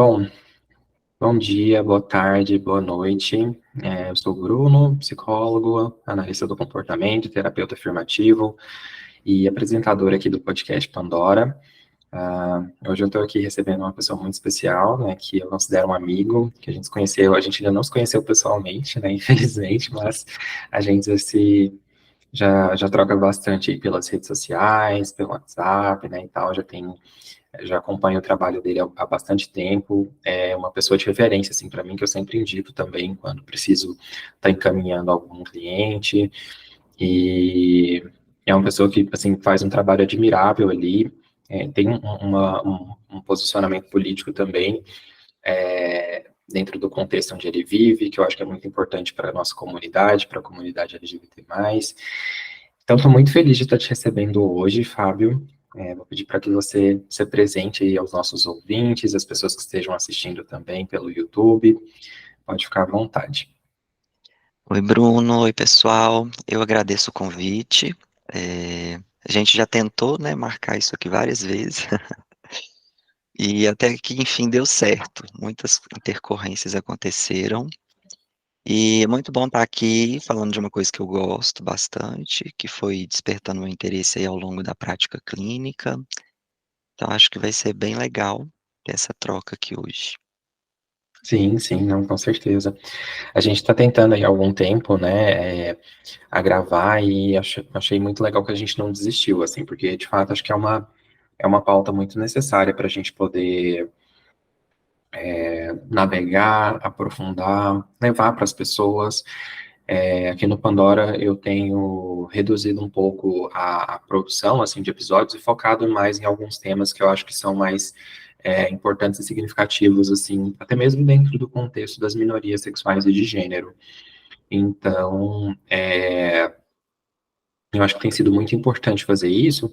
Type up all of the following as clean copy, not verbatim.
Bom, bom dia, boa tarde, boa noite. Eu sou o Bruno, psicólogo, analista do comportamento, terapeuta afirmativo e apresentador aqui do podcast Pandora. Hoje eu estou aqui recebendo uma pessoa muito especial, né, que eu considero um amigo, que a gente se conheceu, a gente ainda não se conheceu pessoalmente, né, infelizmente, mas a gente já troca bastante aí pelas redes sociais, pelo WhatsApp, né, e tal, já acompanho o trabalho dele há bastante tempo, é uma pessoa de referência, assim, para mim, que eu sempre indico também quando preciso estar encaminhando algum cliente, e é uma pessoa que, assim, faz um trabalho admirável ali, tem um posicionamento político também, dentro do contexto onde ele vive, que eu acho que é muito importante para a nossa comunidade, para a comunidade LGBT+. Então, estou muito feliz de estar te recebendo hoje, Fábio. Vou pedir para que você se apresente aí aos nossos ouvintes, as pessoas que estejam assistindo também pelo YouTube. Pode ficar à vontade. Oi, Bruno. Oi, pessoal. Eu agradeço o convite. A gente já tentou, né, marcar isso aqui várias vezes e até que, enfim, deu certo. Muitas intercorrências aconteceram e é muito bom estar aqui falando de uma coisa que eu gosto bastante, que foi despertando meu interesse aí ao longo da prática clínica. Então, acho que vai ser bem legal ter essa troca aqui hoje. Sim, sim, não, com certeza. A gente está tentando aí há algum tempo, né, a gravar e achei muito legal que a gente não desistiu, assim, porque de fato acho que é uma pauta muito necessária para a gente poder navegar, aprofundar, levar para as pessoas. Aqui no Pandora eu tenho reduzido um pouco a produção assim, de episódios e focado mais em alguns temas que eu acho que são mais importantes e significativos, assim, até mesmo dentro do contexto das minorias sexuais e de gênero. Então, eu acho que tem sido muito importante fazer isso,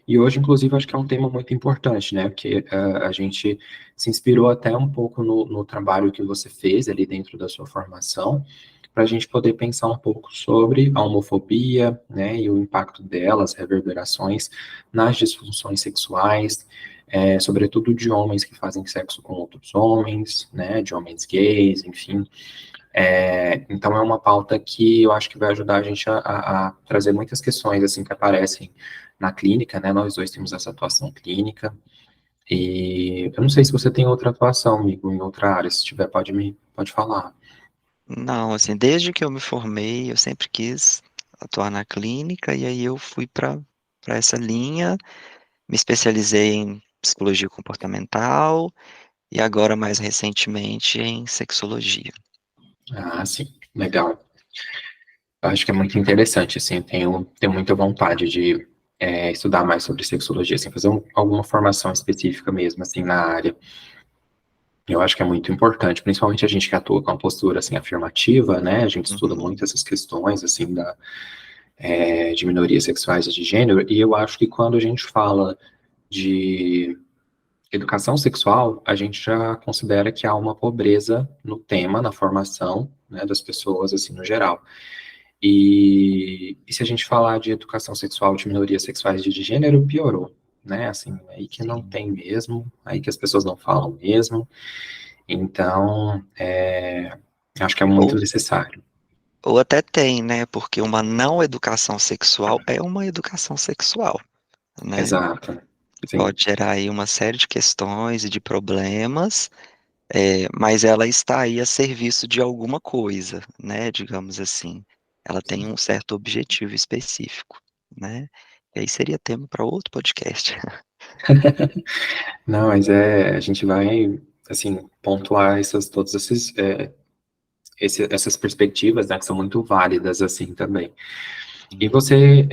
e hoje, inclusive, acho que é um tema muito importante, né, porque a gente se inspirou até um pouco no trabalho que você fez ali dentro da sua formação, para a gente poder pensar um pouco sobre a homofobia, né, e o impacto delas, reverberações nas disfunções sexuais, sobretudo de homens que fazem sexo com outros homens, né, de homens gays, enfim, então é uma pauta que eu acho que vai ajudar a gente a trazer muitas questões assim que aparecem na clínica, né? Nós dois temos essa atuação clínica e eu não sei se você tem outra atuação, amigo, em outra área. Se tiver, pode falar. Não, assim, desde que eu me formei, eu sempre quis atuar na clínica e aí eu fui para essa linha, me especializei em psicologia comportamental e agora mais recentemente em sexologia. Ah, sim, legal. Eu acho que é muito interessante, assim, tenho muita vontade de estudar mais sobre sexologia, assim, fazer alguma formação específica mesmo, assim, na área. Eu acho que é muito importante, principalmente a gente que atua com uma postura, assim, afirmativa, né, a gente estuda Uhum, muito essas questões, assim, de minorias sexuais e de gênero, e eu acho que quando a gente fala de educação sexual, a gente já considera que há uma pobreza no tema, na formação, né, das pessoas, assim, no geral. E se a gente falar de educação sexual de minorias sexuais e de gênero, piorou, né, assim, aí que não sim. tem mesmo, aí que as pessoas não falam mesmo, então, acho que é muito Ou, necessário. ou até tem, né? Porque uma não educação sexual é uma educação sexual, né? Exato, Que sim, pode gerar aí uma série de questões e de problemas, mas ela está aí a serviço de alguma coisa, né? Digamos assim. Ela tem um certo objetivo específico, né? E aí seria tema para outro podcast. não, mas a gente vai, assim, pontuar essas perspectivas, né, que são muito válidas, assim, também. E Uhum. você,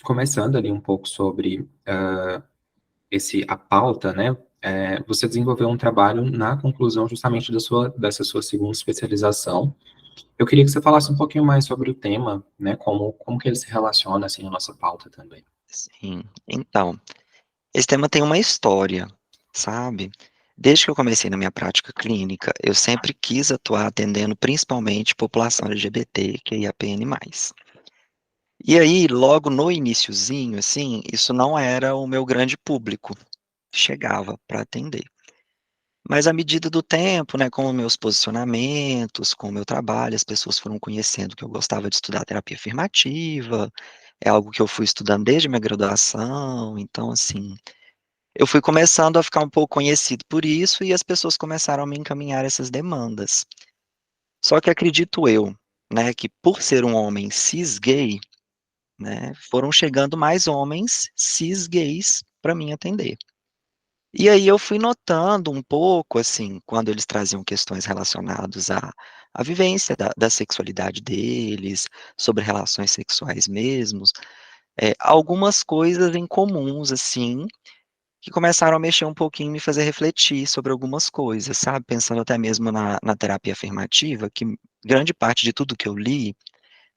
começando ali um pouco sobre a pauta, né, você desenvolveu um trabalho na conclusão justamente dessa sua segunda especialização. Eu queria que você falasse um pouquinho mais sobre o tema, né, como que ele se relaciona, assim, à nossa pauta também. Sim. Então, esse tema tem uma história, sabe? Desde que eu comecei na minha prática clínica, eu sempre quis atuar atendendo principalmente população LGBT, que é IAPN+. E aí, logo no iniciozinho, assim, isso não era o meu grande público, chegava para atender. Mas à medida do tempo, né, com os meus posicionamentos, com o meu trabalho, as pessoas foram conhecendo que eu gostava de estudar terapia afirmativa, é algo que eu fui estudando desde a minha graduação, então, assim, eu fui começando a ficar um pouco conhecido por isso e as pessoas começaram a me encaminhar essas demandas. Só que acredito eu, né, que por ser um homem cis gay, né, foram chegando mais homens cis gays para mim atender. E aí eu fui notando um pouco, assim, quando eles traziam questões relacionadas à vivência da sexualidade deles, sobre relações sexuais mesmos, algumas coisas em comuns, assim, que começaram a mexer um pouquinho e me fazer refletir sobre algumas coisas, sabe? Pensando até mesmo na terapia afirmativa, que grande parte de tudo que eu li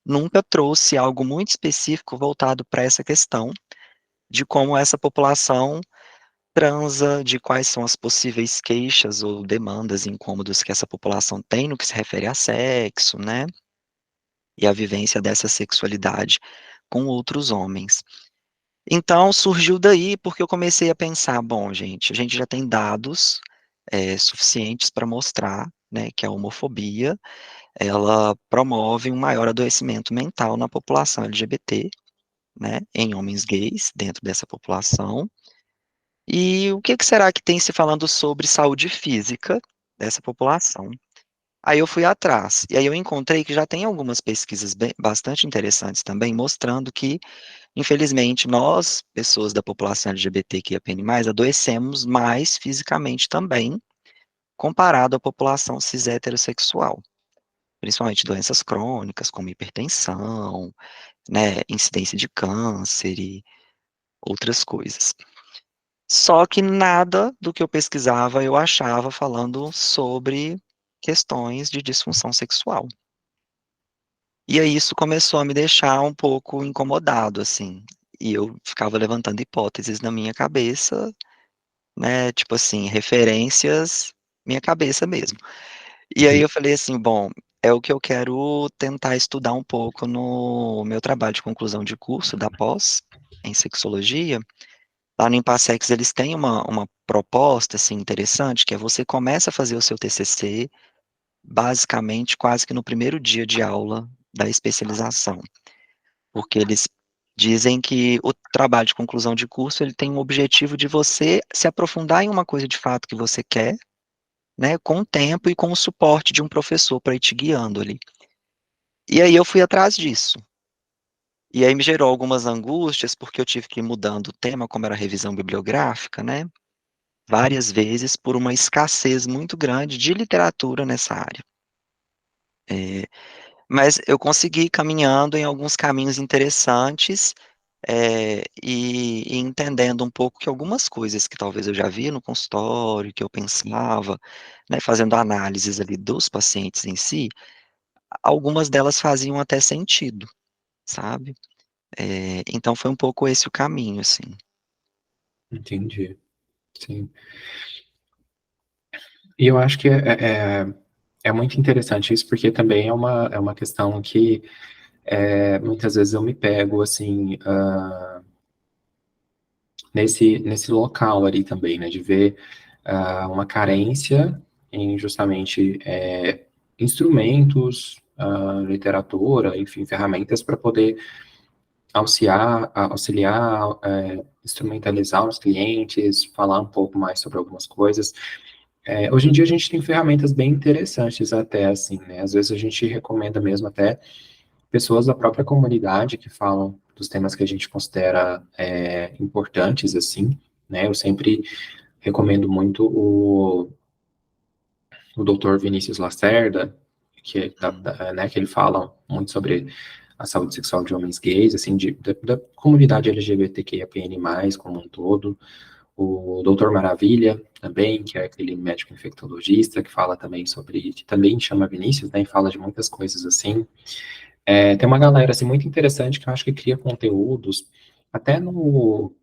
nunca trouxe algo muito específico voltado para essa questão de como essa população transa, de quais são as possíveis queixas ou demandas, incômodos que essa população tem no que se refere a sexo, né? E a vivência dessa sexualidade com outros homens. Então, surgiu daí porque eu comecei a pensar, bom, gente, a gente já tem dados suficientes para mostrar, né, que a homofobia, ela promove um maior adoecimento mental na população LGBT, né, em homens gays dentro dessa população. E o que será que tem se falando sobre saúde física dessa população? Aí eu fui atrás, e aí eu encontrei que já tem algumas pesquisas bastante interessantes também, mostrando que, infelizmente, nós, pessoas da população LGBTQIA+, adoecemos mais fisicamente também, comparado à população cis heterossexual, principalmente doenças crônicas, como hipertensão, né, incidência de câncer e outras coisas. Só que nada do que eu pesquisava eu achava falando sobre questões de disfunção sexual. E aí isso começou a me deixar um pouco incomodado, assim. E eu ficava levantando hipóteses na minha cabeça, né? Tipo assim, referências, minha cabeça mesmo. E aí Uhum. eu falei assim, bom, é o que eu quero tentar estudar um pouco no meu trabalho de conclusão de curso da pós, em sexologia. Lá no Impassex eles têm uma proposta, assim, interessante, que é você começa a fazer o seu TCC, basicamente, quase que no primeiro dia de aula da especialização, porque eles dizem que o trabalho de conclusão de curso, ele tem o objetivo de você se aprofundar em uma coisa de fato que você quer, né, com o tempo e com o suporte de um professor para ir te guiando ali. E aí eu fui atrás disso. E aí me gerou algumas angústias, porque eu tive que ir mudando o tema, como era revisão bibliográfica, né? Várias vezes por uma escassez muito grande de literatura nessa área. Mas eu consegui ir caminhando em alguns caminhos interessantes, e entendendo um pouco que algumas coisas que talvez eu já via no consultório, que eu pensava, né, fazendo análises ali dos pacientes em si, algumas delas faziam até sentido, sabe? Então foi um pouco esse o caminho, assim. Entendi, sim. E eu acho que é muito interessante isso, porque também é uma questão que muitas vezes eu me pego, assim, nesse local ali também, né, de ver uma carência em justamente instrumentos, literatura, enfim, ferramentas para poder auxiliar, instrumentalizar os clientes, falar um pouco mais sobre algumas coisas. Hoje em dia a gente tem ferramentas bem interessantes até, assim, né? Às vezes a gente recomenda mesmo até pessoas da própria comunidade que falam dos temas que a gente considera importantes, assim, né? Eu sempre recomendo muito o Dr. Vinícius Lacerda, Hum, né, que ele fala muito sobre a saúde sexual de homens gays, assim, da comunidade LGBTQIAPN+, como um todo. O Doutor Maravilha, também, que é aquele médico infectologista, que fala também sobre, que também chama Vinícius, né, e fala de muitas coisas assim. Tem uma galera, assim, muito interessante que eu acho que cria conteúdos, até no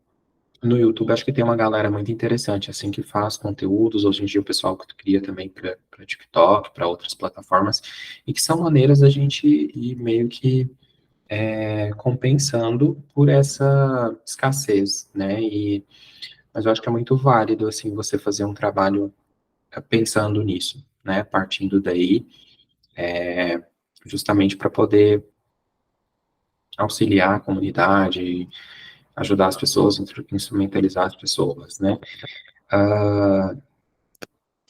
YouTube, acho que tem uma galera muito interessante, assim, que faz conteúdos. Hoje em dia, o pessoal que cria também para TikTok, para outras plataformas, e que são maneiras da gente ir meio que compensando por essa escassez, né? Mas eu acho que é muito válido, assim, você fazer um trabalho pensando nisso, né, partindo daí, justamente para poder auxiliar a comunidade, ajudar as pessoas, instrumentalizar as pessoas, né.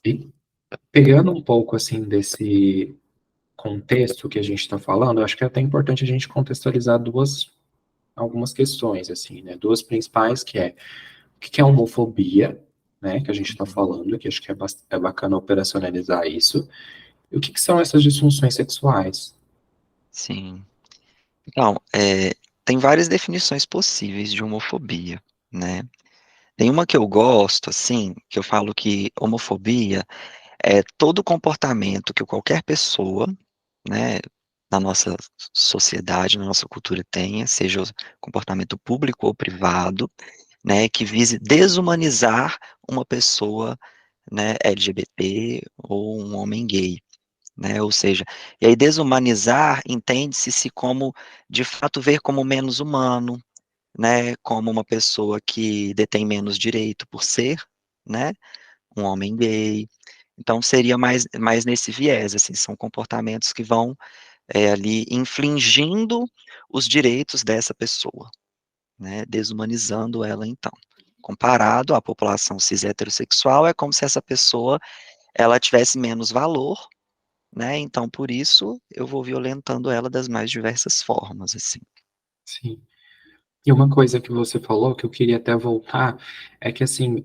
E pegando um pouco, assim, desse contexto que a gente está falando, eu acho que é até importante a gente contextualizar algumas questões, assim, né, duas principais, que é o que é homofobia, né, que a gente está falando, que acho que é bacana operacionalizar isso, e o que são essas disfunções sexuais. Sim. Então, tem várias definições possíveis de homofobia, né? Tem uma que eu gosto, assim, que eu falo que homofobia é todo comportamento que qualquer pessoa, né, na nossa sociedade, na nossa cultura tenha, seja o comportamento público ou privado, né, que vise desumanizar uma pessoa, né, LGBT ou um homem gay, né, ou seja, e aí desumanizar entende-se como, de fato, ver como menos humano, né, como uma pessoa que detém menos direito por ser, né, um homem gay. Então seria mais nesse viés, assim, são comportamentos que vão ali infringindo os direitos dessa pessoa, né, desumanizando ela então. Comparado à população cis heterossexual, é como se essa pessoa ela tivesse menos valor, né, então por isso eu vou violentando ela das mais diversas formas, assim. Sim. E uma coisa que você falou, que eu queria até voltar, é que, assim,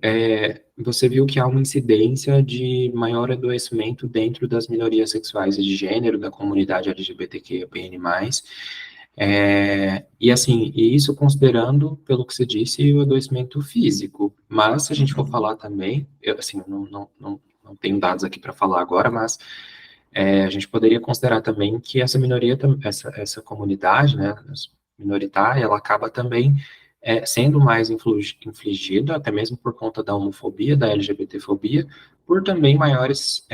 você viu que há uma incidência de maior adoecimento dentro das minorias sexuais e de gênero, da comunidade LGBTQIAPN+, e assim, e isso considerando, pelo que você disse, o adoecimento físico. Mas, se a gente for Uhum, falar também, eu, assim, não tenho dados aqui para falar agora, mas a gente poderia considerar também que essa minoria, essa comunidade, né, minoritária, ela acaba também sendo mais infligida, até mesmo por conta da homofobia, da LGBTfobia, por também maiores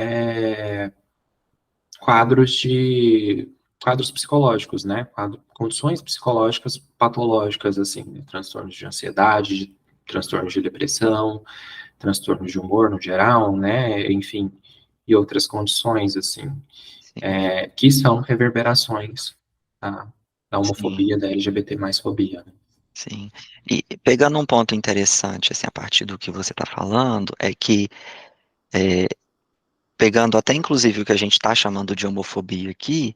quadros de quadros psicológicos, né, condições psicológicas patológicas, assim, né, transtornos de ansiedade, transtornos de depressão, transtornos de humor no geral, né, enfim, e outras condições, assim, sim, que são reverberações da, da sim, homofobia, da LGBT mais fobia, né? sim. E pegando um ponto interessante, assim, a partir do que você está falando, é que, é, pegando até inclusive o que a gente está chamando de homofobia aqui,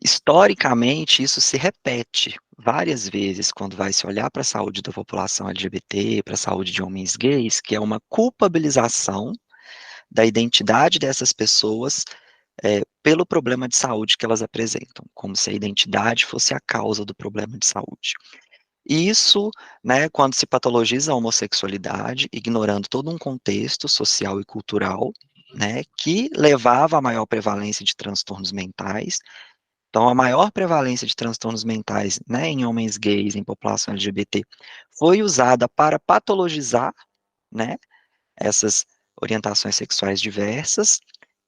historicamente isso se repete várias vezes quando vai se olhar para a saúde da população LGBT, para a saúde de homens gays, que é uma culpabilização da identidade dessas pessoas pelo problema de saúde que elas apresentam, como se a identidade fosse a causa do problema de saúde. E isso, né, quando se patologiza a homossexualidade, ignorando todo um contexto social e cultural, né, que levava à maior prevalência de transtornos mentais. Então, a maior prevalência de transtornos mentais, né, em homens gays, em população LGBT, foi usada para patologizar, né, essas orientações sexuais diversas,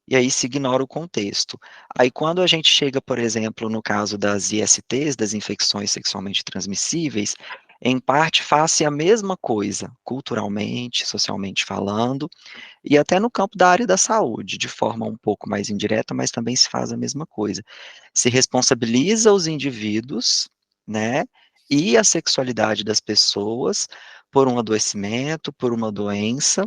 e aí se ignora o contexto. Aí quando a gente chega, por exemplo, no caso das ISTs, das infecções sexualmente transmissíveis, em parte faz-se a mesma coisa, culturalmente, socialmente falando, e até no campo da área da saúde, de forma um pouco mais indireta, mas também se faz a mesma coisa. Se responsabiliza os indivíduos, né, e a sexualidade das pessoas por um adoecimento, por uma doença,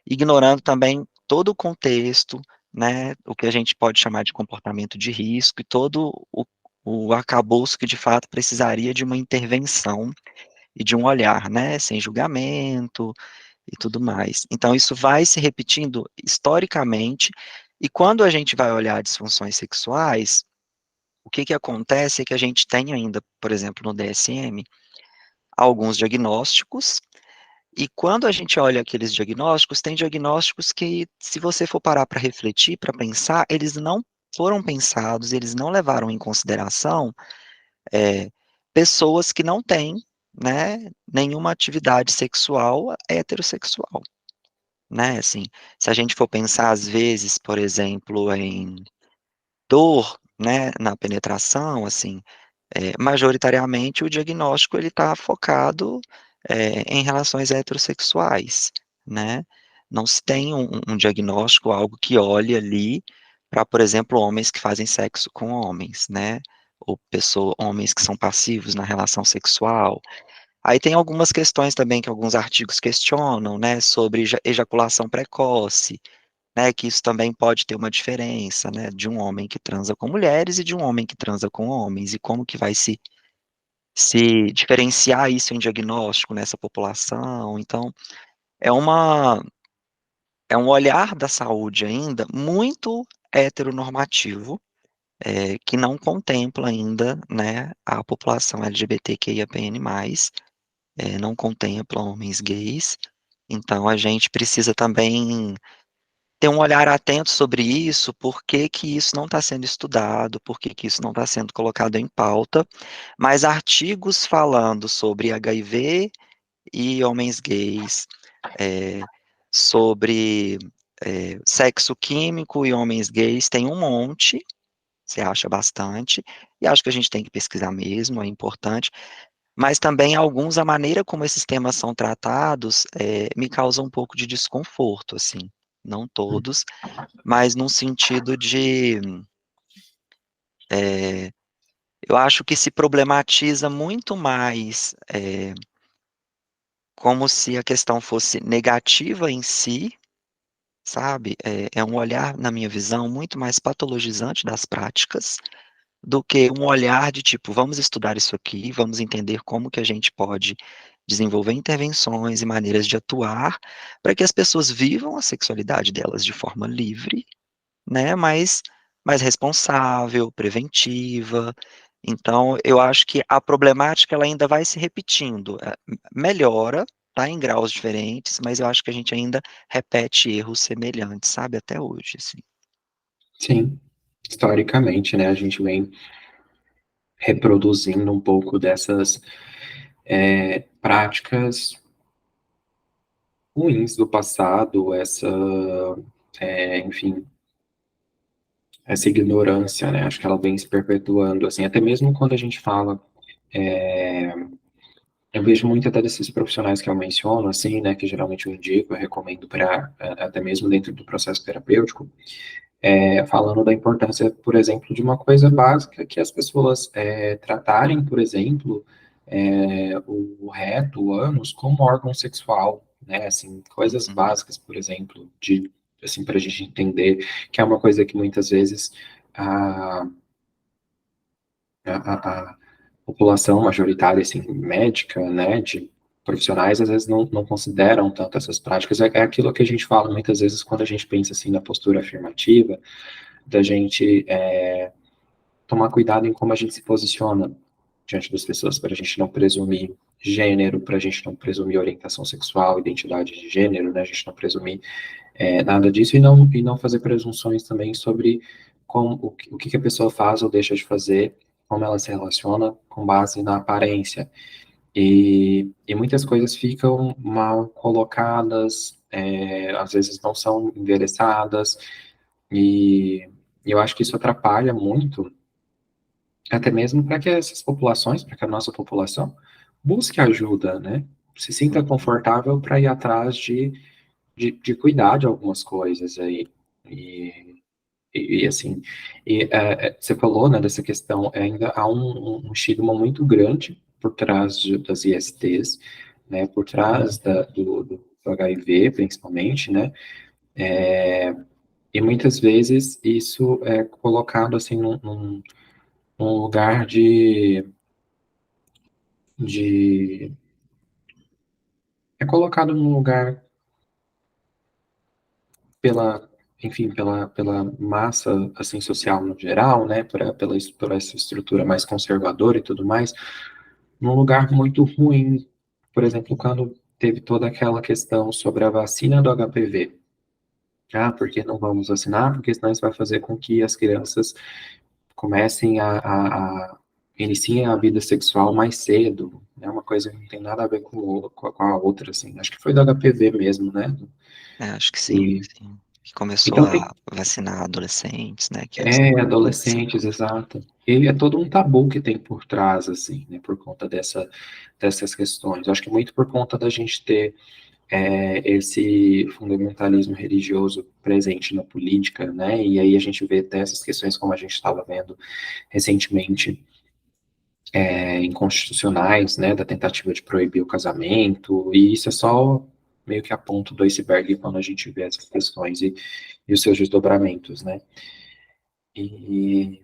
ignorando também todo o contexto, né, o que a gente pode chamar de comportamento de risco e todo o arcabouço que de fato precisaria de uma intervenção e de um olhar, né, sem julgamento e tudo mais. Então isso vai se repetindo historicamente, e quando a gente vai olhar disfunções sexuais, o que que acontece é que a gente tem ainda, por exemplo, no DSM, alguns diagnósticos. E quando a gente olha aqueles diagnósticos, tem diagnósticos que, se você for parar para refletir, para pensar, eles não foram pensados, eles não levaram em consideração é, pessoas que não têm, né, nenhuma atividade sexual heterossexual, né, assim, se a gente for pensar às vezes, por exemplo, em dor, né, na penetração, assim, majoritariamente o diagnóstico ele está focado em relações heterossexuais, né? não se tem um diagnóstico, algo que olhe ali para, por exemplo, homens que fazem sexo com homens, né? Ou homens que são passivos na relação sexual. Aí tem algumas questões também que alguns artigos questionam, né, sobre ejaculação precoce, né, que isso também pode ter uma diferença, né, de um homem que transa com mulheres e de um homem que transa com homens, e como que vai se diferenciar isso em diagnóstico nessa população. Então, é uma, é um olhar da saúde ainda muito heteronormativo, que não contempla ainda, né, a população LGBTQIAPN+, não contempla homens gays. Então, a gente precisa também ter um olhar atento sobre isso, por que que isso não está sendo estudado, por que que isso não está sendo colocado em pauta, mas artigos falando sobre HIV e homens gays, é, sobre sexo químico e homens gays, tem um monte, você acha bastante, e acho que a gente tem que pesquisar mesmo, é importante, mas também alguns, a maneira como esses temas são tratados, me causa um pouco de desconforto, assim, não todos, mas num sentido de, é, eu acho que se problematiza muito mais, como se a questão fosse negativa em si, sabe? É um olhar, na minha visão, muito mais patologizante das práticas, do que um olhar de tipo, vamos estudar isso aqui, vamos entender como que a gente pode desenvolver intervenções e maneiras de atuar para que as pessoas vivam a sexualidade delas de forma livre, né, mas mais responsável, preventiva. Então, eu acho que a problemática ela ainda vai se repetindo, melhora, tá, em graus diferentes, mas eu acho que a gente ainda repete erros semelhantes, sabe, até hoje, assim. Sim, historicamente, né, a gente vem reproduzindo um pouco dessas práticas ruins do passado, enfim, essa ignorância, né? Acho que ela vem se perpetuando, assim, até mesmo quando a gente fala, eu vejo muito até desses profissionais que eu menciono, assim, né, que geralmente eu indico, eu recomendo para, até mesmo dentro do processo terapêutico, falando da importância, por exemplo, de uma coisa básica que as pessoas tratarem, por exemplo, o reto, o ânus, como órgão sexual, né? Assim, coisas Uhum, básicas, por exemplo, de assim, para a gente entender que é uma coisa que muitas vezes a, a população majoritária, assim, médica, né, de profissionais, às vezes não consideram tanto essas práticas. É aquilo que a gente fala muitas vezes quando a gente pensa assim na postura afirmativa, da gente tomar cuidado em como a gente se posiciona diante das pessoas, para a gente não presumir gênero, para a gente não presumir orientação sexual, identidade de gênero, né? A gente não presumir nada disso e não fazer presunções também sobre o que a pessoa faz ou deixa de fazer, como ela se relaciona com base na aparência. E muitas coisas ficam mal colocadas, às vezes não são endereçadas, e eu acho que isso atrapalha muito até mesmo para que essas populações, para que a nossa população busque ajuda, né? Se sinta uhum. confortável para ir atrás de cuidar de algumas coisas aí. E, assim, você falou, né, dessa questão, ainda há um estigma muito grande por trás das ISTs, né, por trás do HIV, principalmente, né, e muitas vezes isso é colocado, assim, num lugar de é colocado num lugar pela, enfim, pela massa, assim, social no geral, né, por essa estrutura mais conservadora e tudo mais, num lugar muito ruim. Por exemplo, quando teve toda aquela questão sobre a vacina do HPV. Ah, porque não vamos vacinar? Porque senão isso vai fazer com que as crianças comecem iniciem a vida sexual mais cedo. É uma coisa que não tem nada a ver com a outra, assim. Acho que foi do HPV mesmo, né? Acho que sim, E, sim. Que começou então, a vacinar adolescentes, né, que antes não podia, assim. adolescentes, exato. Ele é todo um tabu que tem por trás, assim, né, por conta dessas questões. Eu acho que muito por conta da gente ter esse fundamentalismo religioso presente na política, né? E aí a gente vê até essas questões como a gente estava vendo recentemente inconstitucionais, né, da tentativa de proibir o casamento, e isso é só meio que a ponta do iceberg quando a gente vê essas questões e os seus desdobramentos, né? E,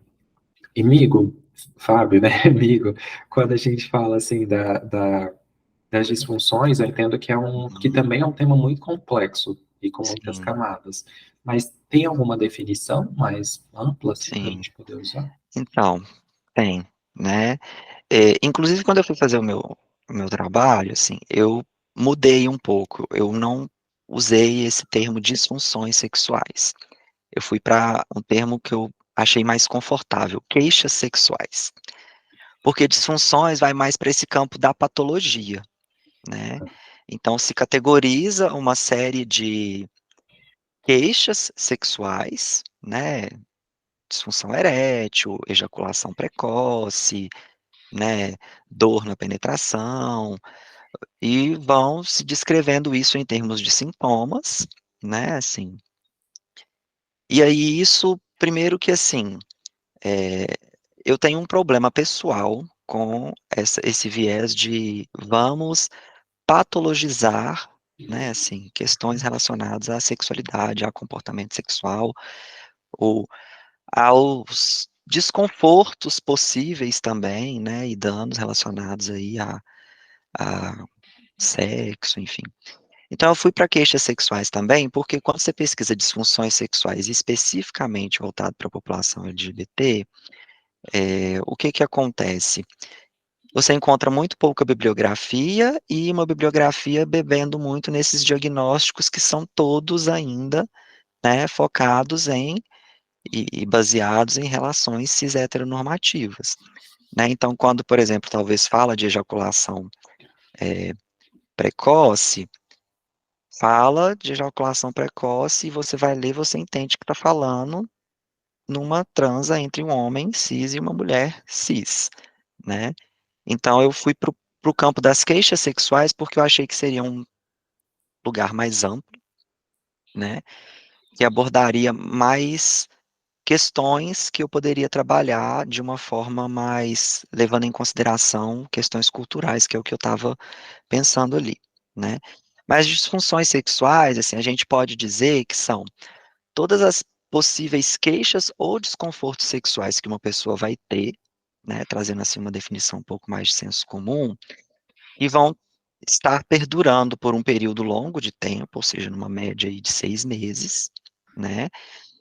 e amigo, Fábio, né, amigo, quando a gente fala assim das disfunções, eu entendo que Uhum. também é um tema muito complexo e com muitas Sim, camadas, mas tem alguma definição mais ampla, assim, para a sim. gente poder usar? Então, tem, né? Inclusive, quando eu fui fazer o meu trabalho, assim, eu mudei um pouco. Eu não usei esse termo disfunções sexuais. Eu fui para um termo que eu achei mais confortável, queixas sexuais. Porque disfunções vai mais para esse campo da patologia, né? Então, se categoriza uma série de queixas sexuais, né? Disfunção erétil, ejaculação precoce, né? Dor na penetração, e vão se descrevendo isso em termos de sintomas, né? Assim. E aí, isso, primeiro que assim, é, eu tenho um problema pessoal com esse viés de vamos patologizar, né, assim, questões relacionadas à sexualidade, ao comportamento sexual, ou aos desconfortos possíveis também, né, e danos relacionados aí a sexo, enfim. Então, eu fui para queixas sexuais também, porque quando você pesquisa disfunções sexuais especificamente voltado para a população LGBT, o que que acontece? Você encontra muito pouca bibliografia e uma bibliografia bebendo muito nesses diagnósticos que são todos ainda, né, focados e baseados em relações cis heteronormativas, né? Então, quando, por exemplo, talvez fala de ejaculação precoce, fala de ejaculação precoce e você vai ler, você entende que está falando numa transa entre um homem cis e uma mulher cis, né? Então, eu fui para o campo das queixas sexuais porque eu achei que seria um lugar mais amplo, né? Que abordaria mais questões que eu poderia trabalhar de uma forma mais levando em consideração questões culturais, que é o que eu estava pensando ali, né? Mas disfunções sexuais, assim, a gente pode dizer que são todas as possíveis queixas ou desconfortos sexuais que uma pessoa vai ter, né, trazendo assim uma definição um pouco mais de senso comum, e vão estar perdurando por um período longo de tempo, ou seja, numa média aí de 6 meses, né?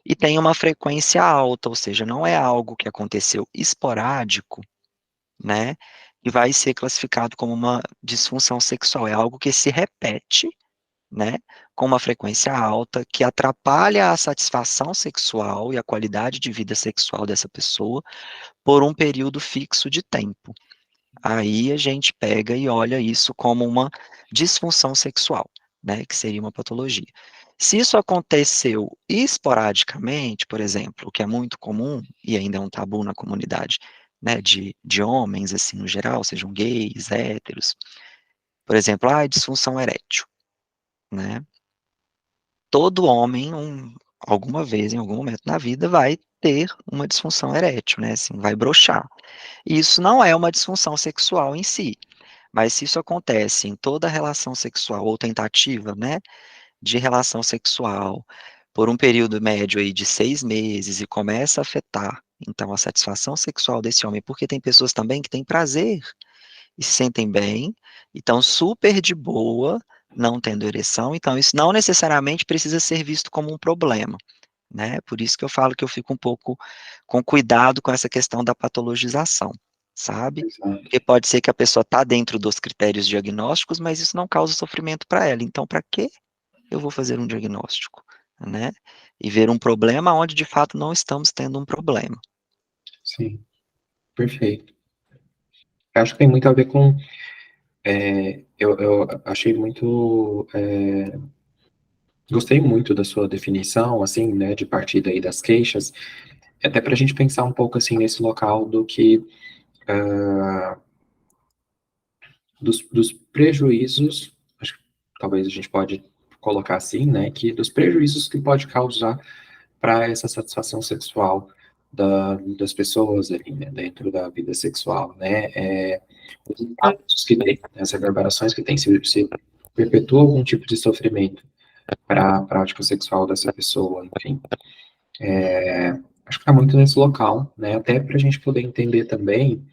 E tem uma frequência alta, ou seja, não é algo que aconteceu esporádico, né? E vai ser classificado como uma disfunção sexual, é algo que se repete, né? Com uma frequência alta, que atrapalha a satisfação sexual e a qualidade de vida sexual dessa pessoa por um período fixo de tempo. Aí a gente pega e olha isso como uma disfunção sexual, né, que seria uma patologia. Se isso aconteceu esporadicamente, por exemplo, o que é muito comum e ainda é um tabu na comunidade, né, de homens, assim, no geral, sejam gays, héteros, por exemplo, disfunção erétil, né? Todo homem, alguma vez, em algum momento na vida, vai ter uma disfunção erétil, né, assim, vai broxar. E isso não é uma disfunção sexual em si, mas se isso acontece em toda relação sexual ou tentativa, né, de relação sexual por um período médio aí de 6 meses e começa a afetar, então, a satisfação sexual desse homem, porque tem pessoas também que têm prazer e se sentem bem, e estão super de boa, não tendo ereção, então isso não necessariamente precisa ser visto como um problema, né? Por isso que eu falo que eu fico um pouco com cuidado com essa questão da patologização, sabe? Exato. Porque pode ser que a pessoa está dentro dos critérios diagnósticos, mas isso não causa sofrimento para ela. Então, para que eu vou fazer um diagnóstico, né? E ver um problema onde de fato não estamos tendo um problema. Sim, perfeito. Acho que tem muito a ver com. Eu achei muito. Gostei muito da sua definição, assim, né, de partida aí das queixas, até para a gente pensar um pouco, assim, nesse local do que. Dos prejuízos. Acho que talvez a gente pode colocar assim, né, que dos prejuízos que pode causar para essa satisfação sexual das pessoas ali, né, dentro da vida sexual, né, os impactos que tem, né, as reverberações que tem, se perpetua algum tipo de sofrimento para a prática sexual dessa pessoa, enfim. Acho que está muito nesse local, né, até para a gente poder entender também,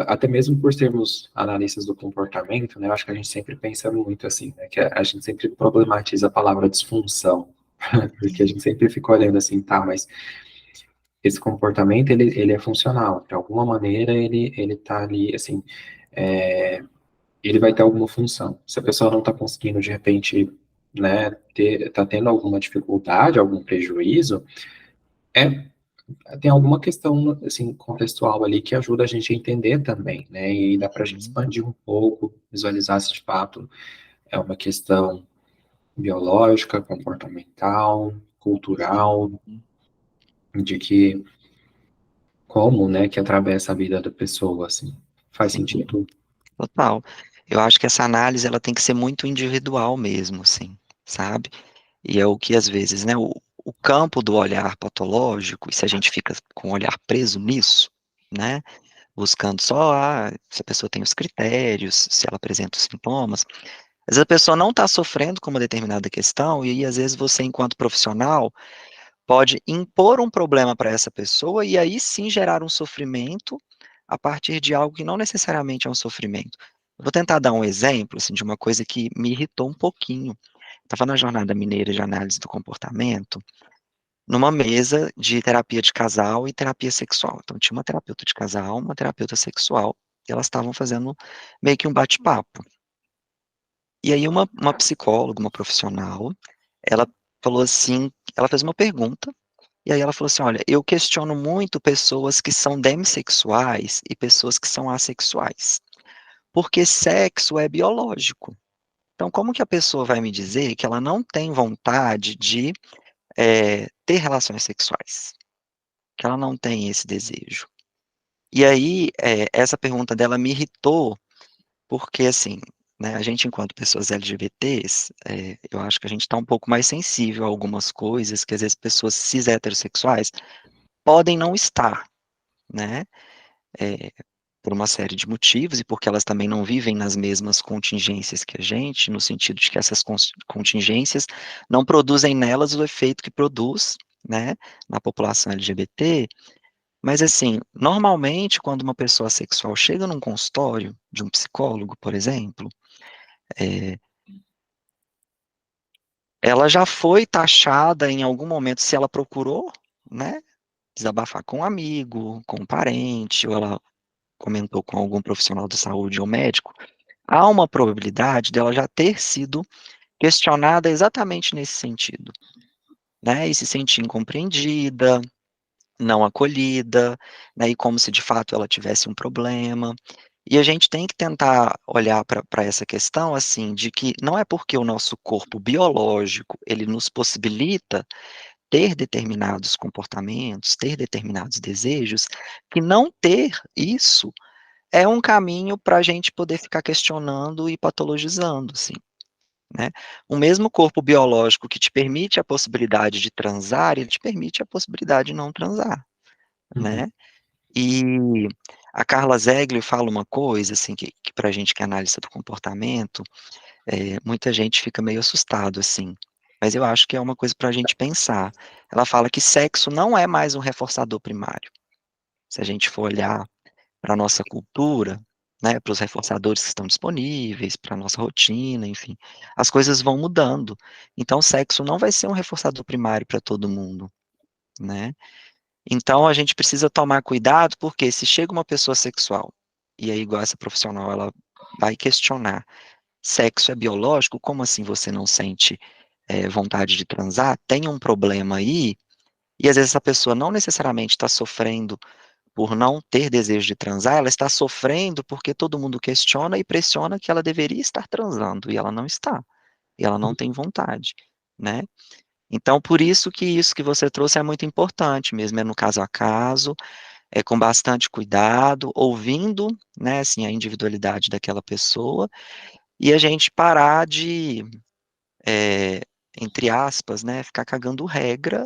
até mesmo por sermos analistas do comportamento, né, eu acho que a gente sempre pensa muito assim, né, que a gente sempre problematiza a palavra disfunção, porque a gente sempre fica olhando assim, tá, mas esse comportamento, ele é funcional, de alguma maneira ele tá ali, assim, é, ele vai ter alguma função. Se a pessoa não está conseguindo, de repente, né, tá tendo alguma dificuldade, algum prejuízo, é, tem alguma questão, assim, contextual ali que ajuda a gente a entender também, né, e dá para a gente Uhum. expandir um pouco, visualizar se de fato é uma questão biológica, comportamental, cultural, Uhum. de que como, né, que atravessa a vida da pessoa, assim. Faz Sim, sentido? total. Eu acho que essa análise ela tem que ser muito individual mesmo, assim, sabe? E é o que às vezes, né, o campo do olhar patológico, e se a gente fica com o olhar preso nisso, né, buscando só se a pessoa tem os critérios, se ela apresenta os sintomas, às vezes a pessoa não está sofrendo com uma determinada questão, e aí às vezes você, enquanto profissional, pode impor um problema para essa pessoa e aí sim gerar um sofrimento a partir de algo que não necessariamente é um sofrimento. Eu vou tentar dar um exemplo assim, de uma coisa que me irritou um pouquinho. Estava na Jornada Mineira de Análise do Comportamento, numa mesa de terapia de casal e terapia sexual. Então, tinha uma terapeuta de casal, uma terapeuta sexual, e elas estavam fazendo meio que um bate-papo. E aí, uma psicóloga, uma profissional, ela falou assim: ela fez uma pergunta, e aí ela falou assim: olha, eu questiono muito pessoas que são demissexuais e pessoas que são assexuais, porque sexo é biológico. Então, como que a pessoa vai me dizer que ela não tem vontade de ter relações sexuais? Que ela não tem esse desejo. E aí, essa pergunta dela me irritou, porque assim, né, a gente enquanto pessoas LGBTs, eu acho que a gente está um pouco mais sensível a algumas coisas que às vezes pessoas cis heterossexuais podem não estar, né, é, por uma série de motivos e porque elas também não vivem nas mesmas contingências que a gente, no sentido de que essas contingências não produzem nelas o efeito que produz, né, na população LGBT. Mas assim, normalmente quando uma pessoa sexual chega num consultório de um psicólogo, por exemplo, é, ela já foi taxada em algum momento, se ela procurou, né, desabafar com um amigo, com um parente, ou ela comentou com algum profissional de saúde ou médico, há uma probabilidade dela já ter sido questionada exatamente nesse sentido, né, e se sentir incompreendida, não acolhida, né, e como se de fato ela tivesse um problema. E a gente tem que tentar olhar para essa questão, assim, de que não é porque o nosso corpo biológico, ele nos possibilita ter determinados comportamentos, ter determinados desejos, que não ter isso é um caminho para a gente poder ficar questionando e patologizando, assim, né. O mesmo corpo biológico que te permite a possibilidade de transar, ele te permite a possibilidade de não transar, Uhum. né. E a Carla Zeglio fala uma coisa, assim, que para a gente que é analista do comportamento, muita gente fica meio assustado, assim, mas eu acho que é uma coisa para a gente pensar. Ela fala que sexo não é mais um reforçador primário. Se a gente for olhar para a nossa cultura, né, para os reforçadores que estão disponíveis, para a nossa rotina, enfim, as coisas vão mudando. Então, sexo não vai ser um reforçador primário para todo mundo, né. Então a gente precisa tomar cuidado, porque se chega uma pessoa sexual, e aí igual essa profissional, ela vai questionar: "Sexo é biológico? Como assim você não sente, vontade de transar? Tem um problema aí?" E às vezes essa pessoa não necessariamente está sofrendo por não ter desejo de transar, ela está sofrendo porque todo mundo questiona e pressiona que ela deveria estar transando, e ela não está, e ela não tem vontade, né. Então por isso que você trouxe é muito importante mesmo, é no caso a caso, com bastante cuidado, ouvindo, né, assim, a individualidade daquela pessoa, e a gente parar de, é, entre aspas, né, ficar cagando regra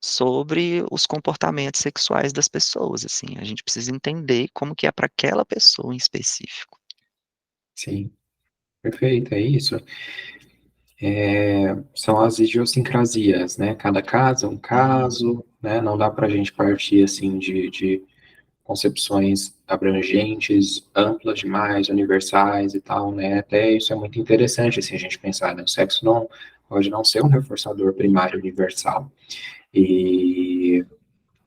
sobre os comportamentos sexuais das pessoas, assim, a gente precisa entender como que é para aquela pessoa em específico. Sim, perfeito, é isso. São as idiosincrasias, né? Cada caso é um Uhum, caso, né? Não dá para a gente partir assim de concepções abrangentes, amplas demais, universais e tal, né? Até isso é muito interessante assim a gente pensar, né? O sexo não pode não ser um reforçador primário universal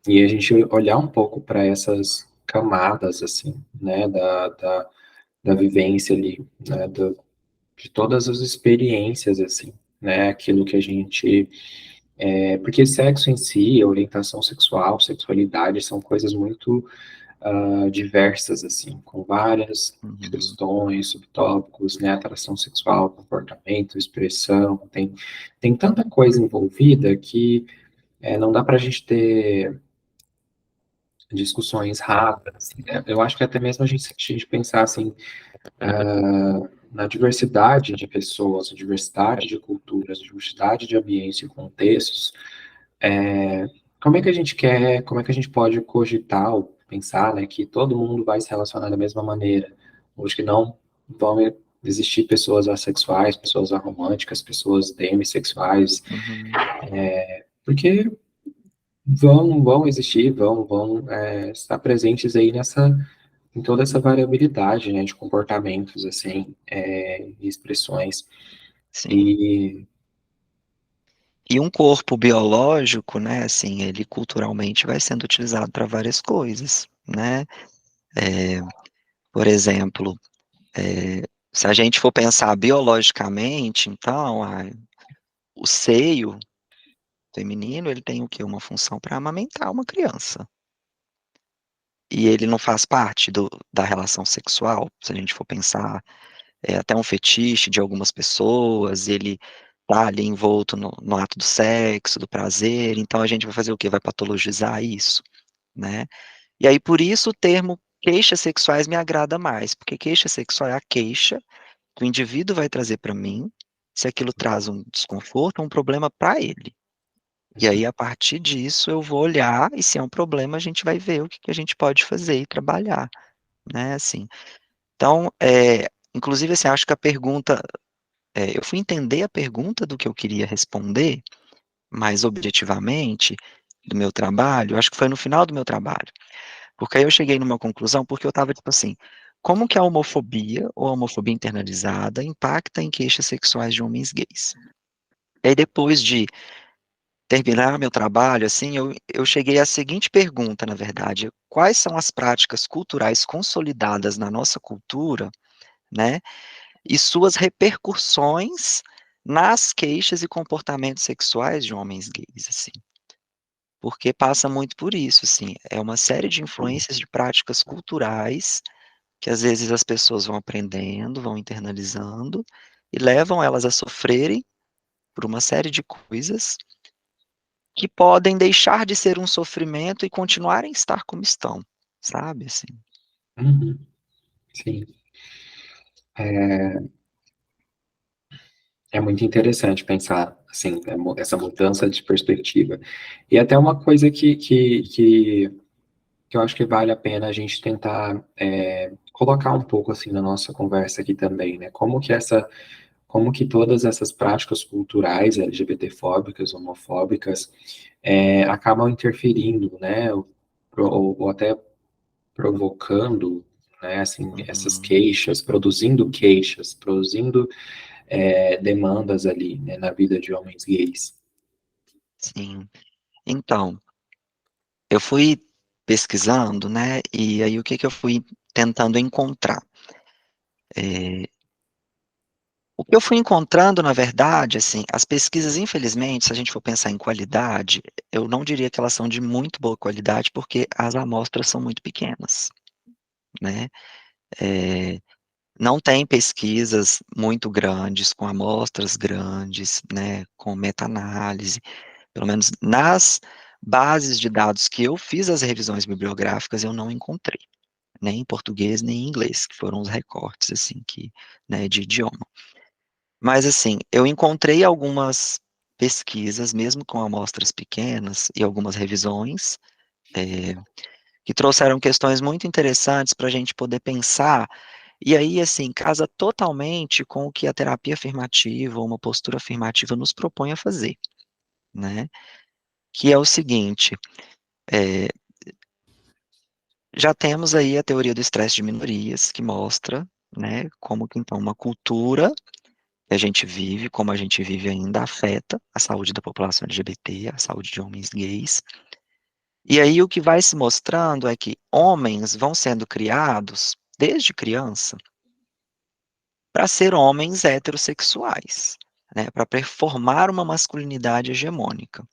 e a gente olhar um pouco para essas camadas assim, né? Da vivência ali, né? De todas as experiências assim, né? Aquilo que a gente porque sexo em si, orientação sexual, sexualidade são coisas muito diversas, assim, com várias uhum, questões, subtópicos, né, atração sexual, comportamento, expressão, tem tanta coisa envolvida que não dá para a gente ter discussões rápidas, assim, né? Eu acho que até mesmo a gente pensar, assim, na diversidade de pessoas, diversidade de culturas, diversidade de ambientes e contextos, é, como é que a gente quer, como é que a gente pode cogitar ou pensar, né, que todo mundo vai se relacionar da mesma maneira? Hoje que não vão existir pessoas assexuais, pessoas aromânticas, pessoas demissexuais, uhum, porque vão existir, vão estar presentes aí em toda essa variabilidade, né, de comportamentos, assim, e expressões. sim. E, E um corpo biológico, né, assim, ele culturalmente vai sendo utilizado para várias coisas, né? É, por exemplo, é, se a gente for pensar biologicamente, então, o seio feminino, ele tem o quê? Uma função para amamentar uma criança. E ele não faz parte da relação sexual, se a gente for pensar, é até um fetiche de algumas pessoas, ele tá ali envolto no ato do sexo, do prazer, então a gente vai fazer o quê? Vai patologizar isso, né? E aí, por isso, o termo queixas sexuais me agrada mais, porque queixa sexual é a queixa que o indivíduo vai trazer para mim, se aquilo traz um desconforto, um problema para ele. E aí, a partir disso, eu vou olhar, e se é um problema, a gente vai ver o que que a gente pode fazer e trabalhar, né, assim. Então, inclusive, assim, acho que a pergunta, eu fui entender a pergunta do que eu queria responder, mais objetivamente, do meu trabalho, acho que foi no final do meu trabalho, porque aí eu cheguei numa conclusão, porque eu estava tipo assim, como que a homofobia ou a homofobia internalizada impacta em queixas sexuais de homens gays? E aí depois de terminar meu trabalho, assim, eu cheguei à seguinte pergunta, na verdade, quais são as práticas culturais consolidadas na nossa cultura, né, e suas repercussões nas queixas e comportamentos sexuais de homens gays, assim? Porque passa muito por isso, assim, é uma série de influências de práticas culturais que às vezes as pessoas vão aprendendo, vão internalizando e levam elas a sofrerem por uma série de coisas que podem deixar de ser um sofrimento e continuarem a estar como estão, sabe, assim. uhum, sim, é, é muito interessante pensar, assim, essa mudança de perspectiva. E até uma coisa que eu acho que vale a pena a gente tentar colocar um pouco, assim, na nossa conversa aqui também, né? Como que todas essas práticas culturais LGBTfóbicas, homofóbicas, acabam interferindo, né? Ou até provocando, né, assim, essas Uhum, queixas, produzindo demandas ali, né, na vida de homens gays. sim. Então, eu fui pesquisando, né, e aí o que que eu fui tentando encontrar? Eh, o que eu fui encontrando, na verdade, assim, as pesquisas, infelizmente, se a gente for pensar em qualidade, eu não diria que elas são de muito boa qualidade, porque as amostras são muito pequenas, né? Eh, não tem pesquisas muito grandes, com amostras grandes, né, com meta-análise, pelo menos nas bases de dados que eu fiz as revisões bibliográficas, eu não encontrei, nem em português, nem em inglês, que foram os recortes, assim, né, de idioma. Mas, assim, eu encontrei algumas pesquisas, mesmo com amostras pequenas, e algumas revisões, que trouxeram questões muito interessantes para a gente poder pensar, e aí, assim, casa totalmente com o que a terapia afirmativa, ou uma postura afirmativa nos propõe a fazer, né? Que é o seguinte, é, já temos aí a teoria do estresse de minorias, que mostra, né, como que, então, uma cultura que a gente vive, como a gente vive ainda, afeta a saúde da população LGBT, a saúde de homens gays. E aí o que vai se mostrando é que homens vão sendo criados, desde criança, para ser homens heterossexuais, né, para performar uma masculinidade hegemônica.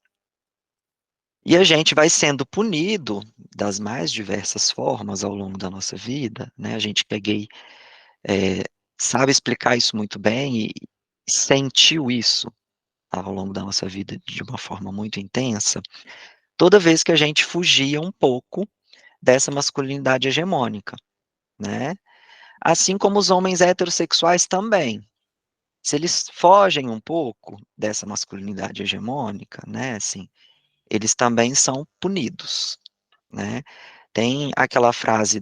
E a gente vai sendo punido das mais diversas formas ao longo da nossa vida, né? A gente peguei, sabe explicar isso muito bem e sentiu isso ao longo da nossa vida de uma forma muito intensa, toda vez que a gente fugia um pouco dessa masculinidade hegemônica, né? Assim como os homens heterossexuais também. Se eles fogem um pouco dessa masculinidade hegemônica, né, assim, eles também são punidos, né? Tem aquela frase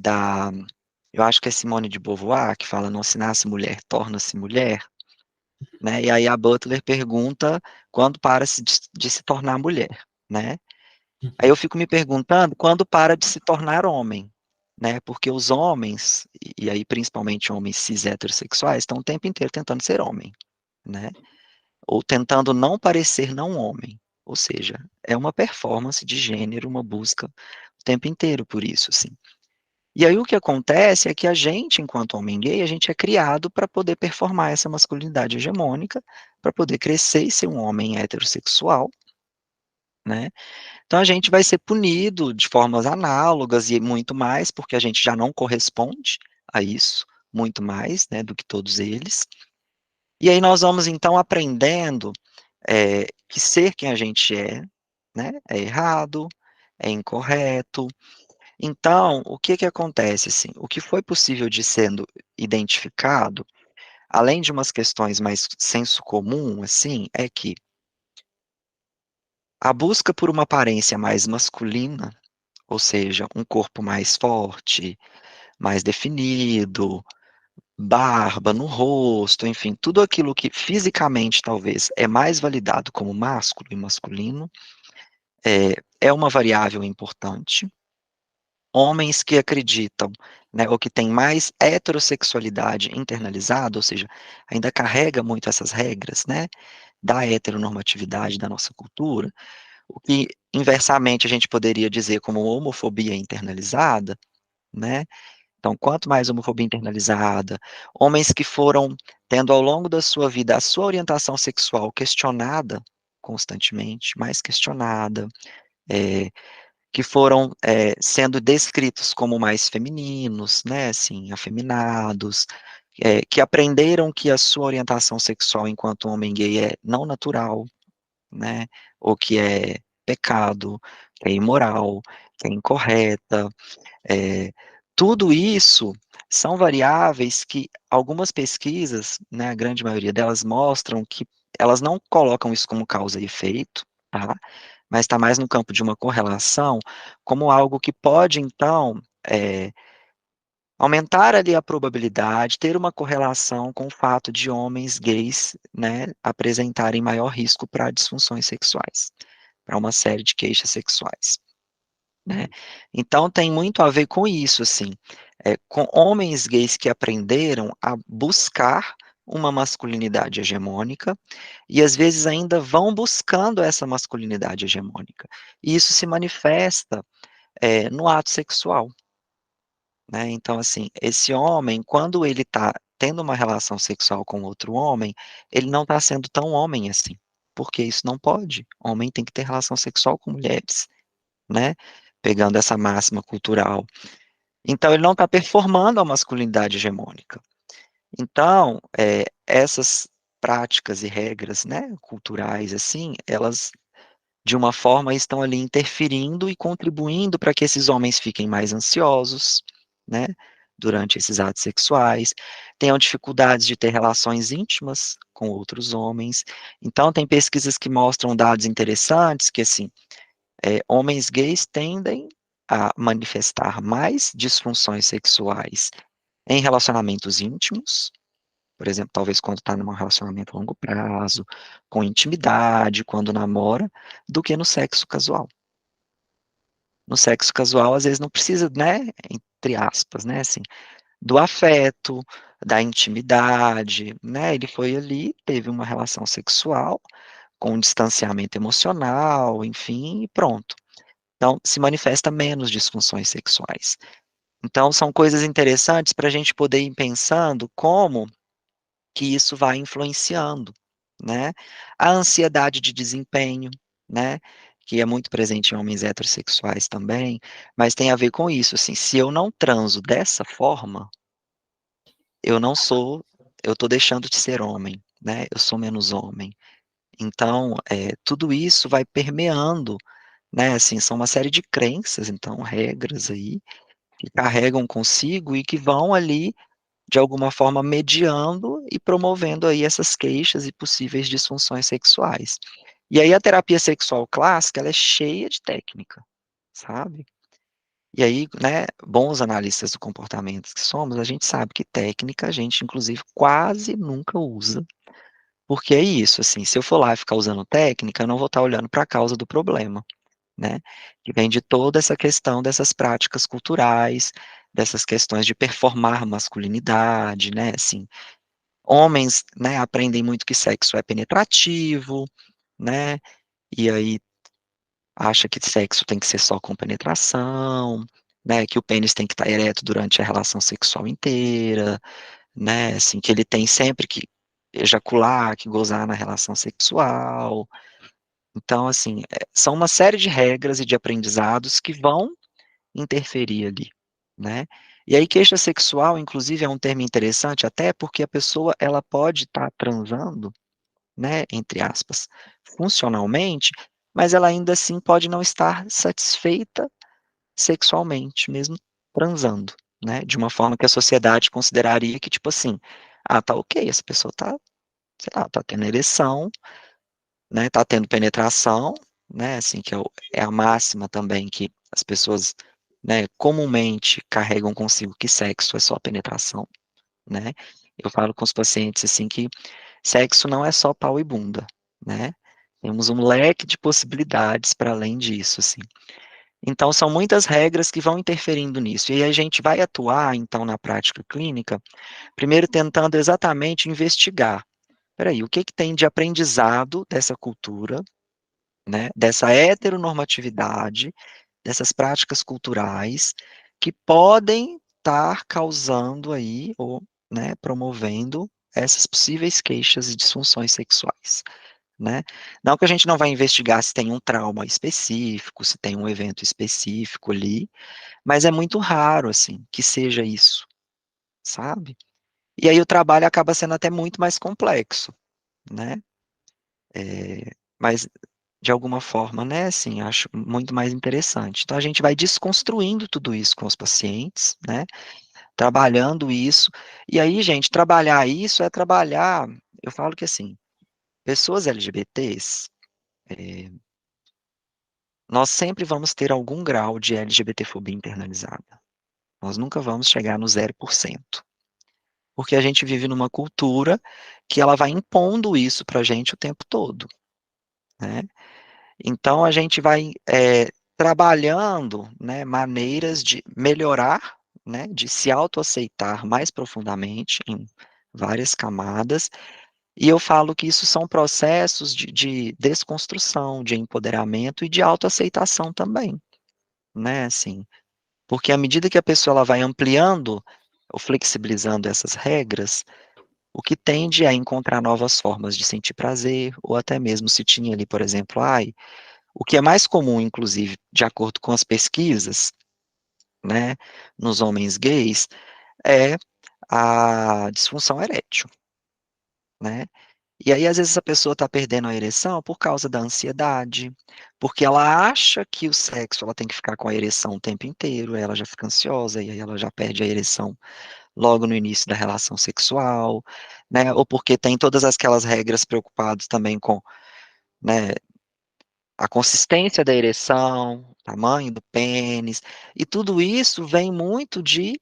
eu acho que é Simone de Beauvoir, que fala, não se nasce mulher, torna-se mulher, né? E aí a Butler pergunta quando para de se tornar mulher, né? Aí eu fico me perguntando quando para de se tornar homem, né? Porque os homens, e aí principalmente homens cis heterossexuais, estão o tempo inteiro tentando ser homem, né? Ou tentando não parecer não homem. Ou seja, é uma performance de gênero, uma busca o tempo inteiro por isso, assim. E aí o que acontece é que a gente, enquanto homem gay, a gente é criado para poder performar essa masculinidade hegemônica, para poder crescer e ser um homem heterossexual, né? Então a gente vai ser punido de formas análogas e muito mais, porque a gente já não corresponde a isso, muito mais, né, do que todos eles. E aí nós vamos então aprendendo que ser quem a gente né, é errado, é incorreto. Então, o que que acontece, assim, o que foi possível de sendo identificado, além de umas questões mais senso comum, assim, é que a busca por uma aparência mais masculina, ou seja, um corpo mais forte, mais definido, barba no rosto, enfim, tudo aquilo que fisicamente talvez é mais validado como másculo e masculino, é uma variável importante. Homens que acreditam, né, ou que têm mais heterossexualidade internalizada, ou seja, ainda carrega muito essas regras, né, da heteronormatividade da nossa cultura, o que inversamente a gente poderia dizer como homofobia internalizada, né? Então, quanto mais homofobia internalizada, homens que foram tendo ao longo da sua vida a sua orientação sexual questionada constantemente, mais questionada, é, que foram sendo descritos como mais femininos, né, assim, afeminados, que aprenderam que a sua orientação sexual enquanto homem gay é não natural, né, ou que é pecado, que é imoral, que é incorreta, é, tudo isso são variáveis que algumas pesquisas, né, a grande maioria delas, mostram que elas não colocam isso como causa e efeito, tá? Mas está mais no campo de uma correlação, como algo que pode, então, aumentar ali a probabilidade, ter uma correlação com o fato de homens gays, né, apresentarem maior risco para disfunções sexuais, para uma série de queixas sexuais, né? Então tem muito a ver com isso, assim, com homens gays que aprenderam a buscar uma masculinidade hegemônica e às vezes ainda vão buscando essa masculinidade hegemônica. E isso se manifesta no ato sexual, né? Então, assim, esse homem, quando ele está tendo uma relação sexual com outro homem, ele não está sendo tão homem assim, porque isso não pode. Homem tem que ter relação sexual com mulheres, né? Pegando essa máxima cultural. Então, ele não está performando a masculinidade hegemônica. Então, essas práticas e regras, né, culturais, assim, elas, de uma forma, estão ali interferindo e contribuindo para que esses homens fiquem mais ansiosos, né, durante esses atos sexuais, tenham dificuldades de ter relações íntimas com outros homens. Então, tem pesquisas que mostram dados interessantes, que, assim, homens gays tendem a manifestar mais disfunções sexuais em relacionamentos íntimos, por exemplo, talvez quando está num relacionamento a longo prazo, com intimidade, quando namora, do que no sexo casual. No sexo casual, às vezes não precisa, né, entre aspas, né, assim, do afeto, da intimidade, né, ele foi ali, teve uma relação sexual, com um distanciamento emocional, enfim, e pronto. Então, se manifesta menos disfunções sexuais. Então, são coisas interessantes para a gente poder ir pensando como que isso vai influenciando, né? A ansiedade de desempenho, né? Que é muito presente em homens heterossexuais também, mas tem a ver com isso, assim, se eu não transo dessa forma, eu não sou, eu estou deixando de ser homem, né? Eu sou menos homem. Então, tudo isso vai permeando, né? Assim, são uma série de crenças, então, regras aí, que carregam consigo e que vão ali de alguma forma mediando e promovendo aí essas queixas e possíveis disfunções sexuais. E aí a terapia sexual clássica, ela é cheia de técnica, sabe? E aí, né, bons analistas do comportamento que somos, a gente sabe que técnica a gente, inclusive, quase nunca usa, porque é isso, assim, se eu for lá e ficar usando técnica, eu não vou estar olhando para a causa do problema, né? Que vem de toda essa questão dessas práticas culturais, dessas questões de performar masculinidade, né? Assim, homens, né, aprendem muito que sexo é penetrativo, né? E aí acha que sexo tem que ser só com penetração, né? Que o pênis tem que estar ereto durante a relação sexual inteira, né? Assim, que ele tem sempre que ejacular, que gozar na relação sexual. Então, assim, são uma série de regras e de aprendizados que vão interferir ali, né? E aí, queixa sexual, inclusive, é um termo interessante até porque a pessoa, ela pode estar transando, né, entre aspas, funcionalmente, mas ela ainda assim pode não estar satisfeita sexualmente, mesmo transando, né? De uma forma que a sociedade consideraria que, tipo assim, ah, tá ok, essa pessoa tá, sei lá, tá tendo ereção, né, tá tendo penetração, né, assim, que é a máxima também que as pessoas, né, comumente carregam consigo que sexo é só penetração, né? Eu falo com os pacientes assim que sexo não é só pau e bunda, né? Temos um leque de possibilidades para além disso, assim. Então, são muitas regras que vão interferindo nisso. E aí a gente vai atuar, então, na prática clínica, primeiro tentando exatamente investigar. Peraí, o que que tem de aprendizado dessa cultura, né, dessa heteronormatividade, dessas práticas culturais que podem estar causando aí, ou, né, promovendo essas possíveis queixas e disfunções sexuais, né? Não que a gente não vai investigar se tem um trauma específico, se tem um evento específico ali, mas é muito raro, assim, que seja isso, sabe? E aí o trabalho acaba sendo até muito mais complexo, né? Mas de alguma forma, né, assim, acho muito mais interessante. Então, a gente vai desconstruindo tudo isso com os pacientes, né, trabalhando isso, e aí, gente, trabalhar isso é trabalhar, eu falo que, assim, pessoas LGBTs, eh, nós sempre vamos ter algum grau de LGBTfobia internalizada. Nós nunca vamos chegar no 0%, porque a gente vive numa cultura que ela vai impondo isso pra gente o tempo todo, né? Então, a gente vai trabalhando, né, maneiras de melhorar, né, de se autoaceitar mais profundamente em várias camadas, e eu falo que isso são processos de desconstrução, de empoderamento e de autoaceitação também, né, assim, porque à medida que a pessoa ela vai ampliando ou flexibilizando essas regras, o que tende a encontrar novas formas de sentir prazer, ou até mesmo se tinha ali, por exemplo, ai, o que é mais comum, inclusive, de acordo com as pesquisas, né, nos homens gays, é a disfunção erétil, né? E aí, às vezes, a pessoa está perdendo a ereção por causa da ansiedade, porque ela acha que o sexo ela tem que ficar com a ereção o tempo inteiro, aí ela já fica ansiosa, e aí ela já perde a ereção logo no início da relação sexual, né? Ou porque tem todas aquelas regras preocupados também com, né, a consistência da ereção, o tamanho do pênis, e tudo isso vem muito de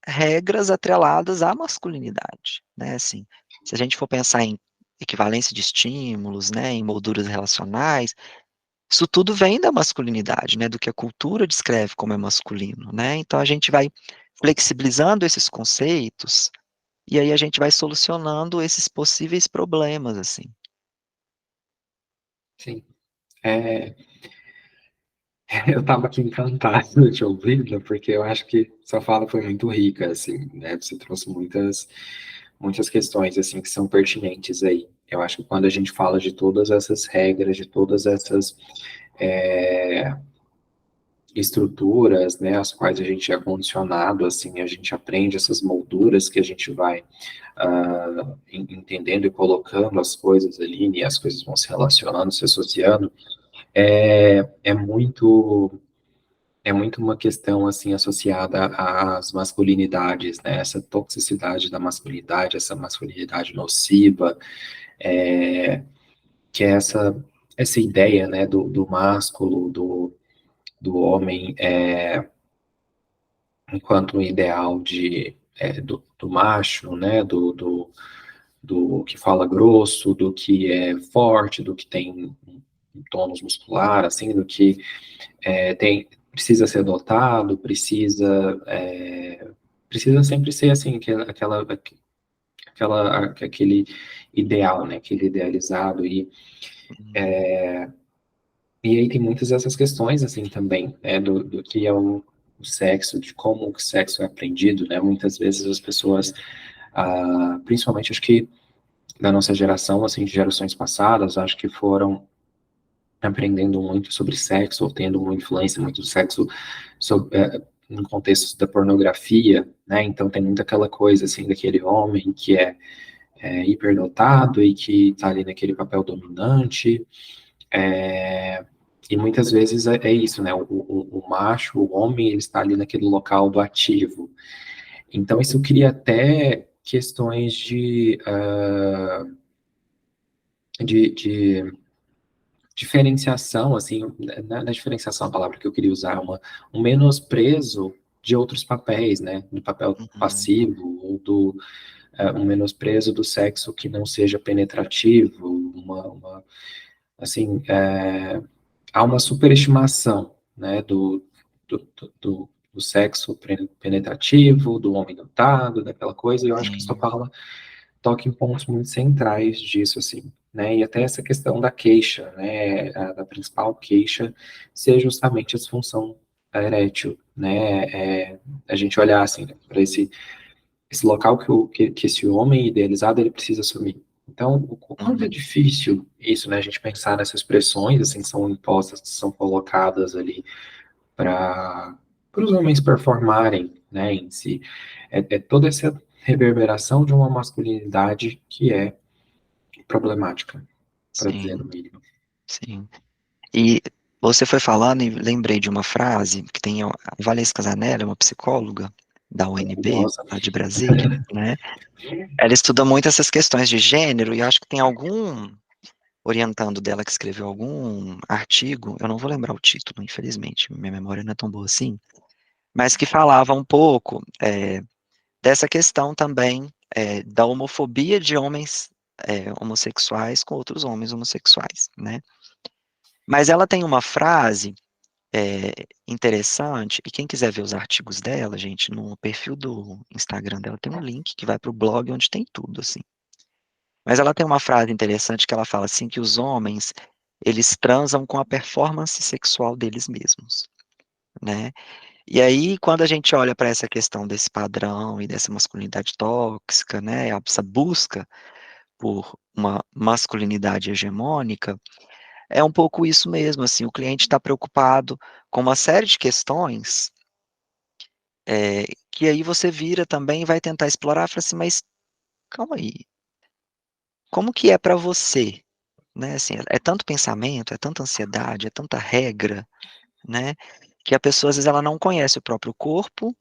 regras atreladas à masculinidade, né? Assim, se a gente for pensar em equivalência de estímulos, né, em molduras relacionais, isso tudo vem da masculinidade, né, do que a cultura descreve como é masculino, né? Então a gente vai flexibilizando esses conceitos e aí a gente vai solucionando esses possíveis problemas, assim. Sim. É, eu estava aqui encantado de te ouvindo, porque eu acho que sua fala foi muito rica, assim, né? Você trouxe muitas questões, assim, que são pertinentes aí. Eu acho que quando a gente fala de todas essas regras, de todas essas é, estruturas, né, as quais a gente é condicionado, assim, a gente aprende essas molduras que a gente vai entendendo e colocando as coisas ali, e as coisas vão se relacionando, se associando, é muito uma questão assim associada às masculinidades, né? Essa toxicidade da masculinidade, essa masculinidade nociva, é, que é essa ideia, né, do másculo, do homem enquanto um ideal do macho, né, do que fala grosso, do que é forte, do que tem um tônus muscular, assim, do que precisa ser dotado, precisa sempre ser assim, aquele ideal, né, aquele idealizado, Uhum. e aí tem muitas dessas questões, assim, também, né, do que é o sexo, de como o sexo é aprendido, né, muitas vezes as pessoas, principalmente acho que da nossa geração, assim, de gerações passadas, acho que foram aprendendo muito sobre sexo, ou tendo uma influência muito do sexo sobre, em contextos da pornografia, né? Então tem muito aquela coisa assim daquele homem que é hiperdotado e que está ali naquele papel dominante. E muitas vezes é isso, né? O macho, o homem, ele está ali naquele local do ativo. Então isso cria até questões de diferenciação, assim, na diferenciação, a palavra que eu queria usar, um menosprezo de outros papéis, né, do papel Uhum. passivo, ou um menosprezo do sexo que não seja penetrativo, assim, há uma superestimação, né, do sexo penetrativo, do homem dotado, daquela coisa, e eu acho que isso Sim. fala toca em pontos muito centrais disso, assim, né? E até essa questão da queixa, né? Da principal queixa ser justamente a disfunção erétil, né? A gente olhar, assim, para esse local que esse homem idealizado ele precisa assumir. Então, o quanto é Uhum. difícil isso, né? A gente pensar nessas pressões, assim, que são impostas, que são colocadas ali para os homens performarem, né, em si. É toda essa reverberação de uma masculinidade que é problemática, para dizer no Sim, mínimo. sim. E você foi falando e lembrei de uma frase que tem a Valesca Zanella, uma psicóloga da UNB, Maravilhosa. lá de Brasília, né? Ela estuda muito essas questões de gênero e acho que tem algum orientando dela que escreveu algum artigo, eu não vou lembrar o título, infelizmente, minha memória não é tão boa assim, mas que falava um pouco dessa questão também da homofobia de homens homossexuais com outros homens homossexuais, né? Mas ela tem uma frase interessante, e quem quiser ver os artigos dela, gente, no perfil do Instagram dela tem um link que vai para o blog onde tem tudo, assim. Mas ela tem uma frase interessante que ela fala assim que os homens, eles transam com a performance sexual deles mesmos, né? E aí, quando a gente olha para essa questão desse padrão e dessa masculinidade tóxica, né, essa busca por uma masculinidade hegemônica, é um pouco isso mesmo, assim, o cliente está preocupado com uma série de questões que aí você vira também e vai tentar explorar, fala assim, mas calma aí, como que é para você, né? Assim, é tanto pensamento, é tanta ansiedade, é tanta regra, né? Que a pessoa, às vezes, ela não conhece o próprio corpo,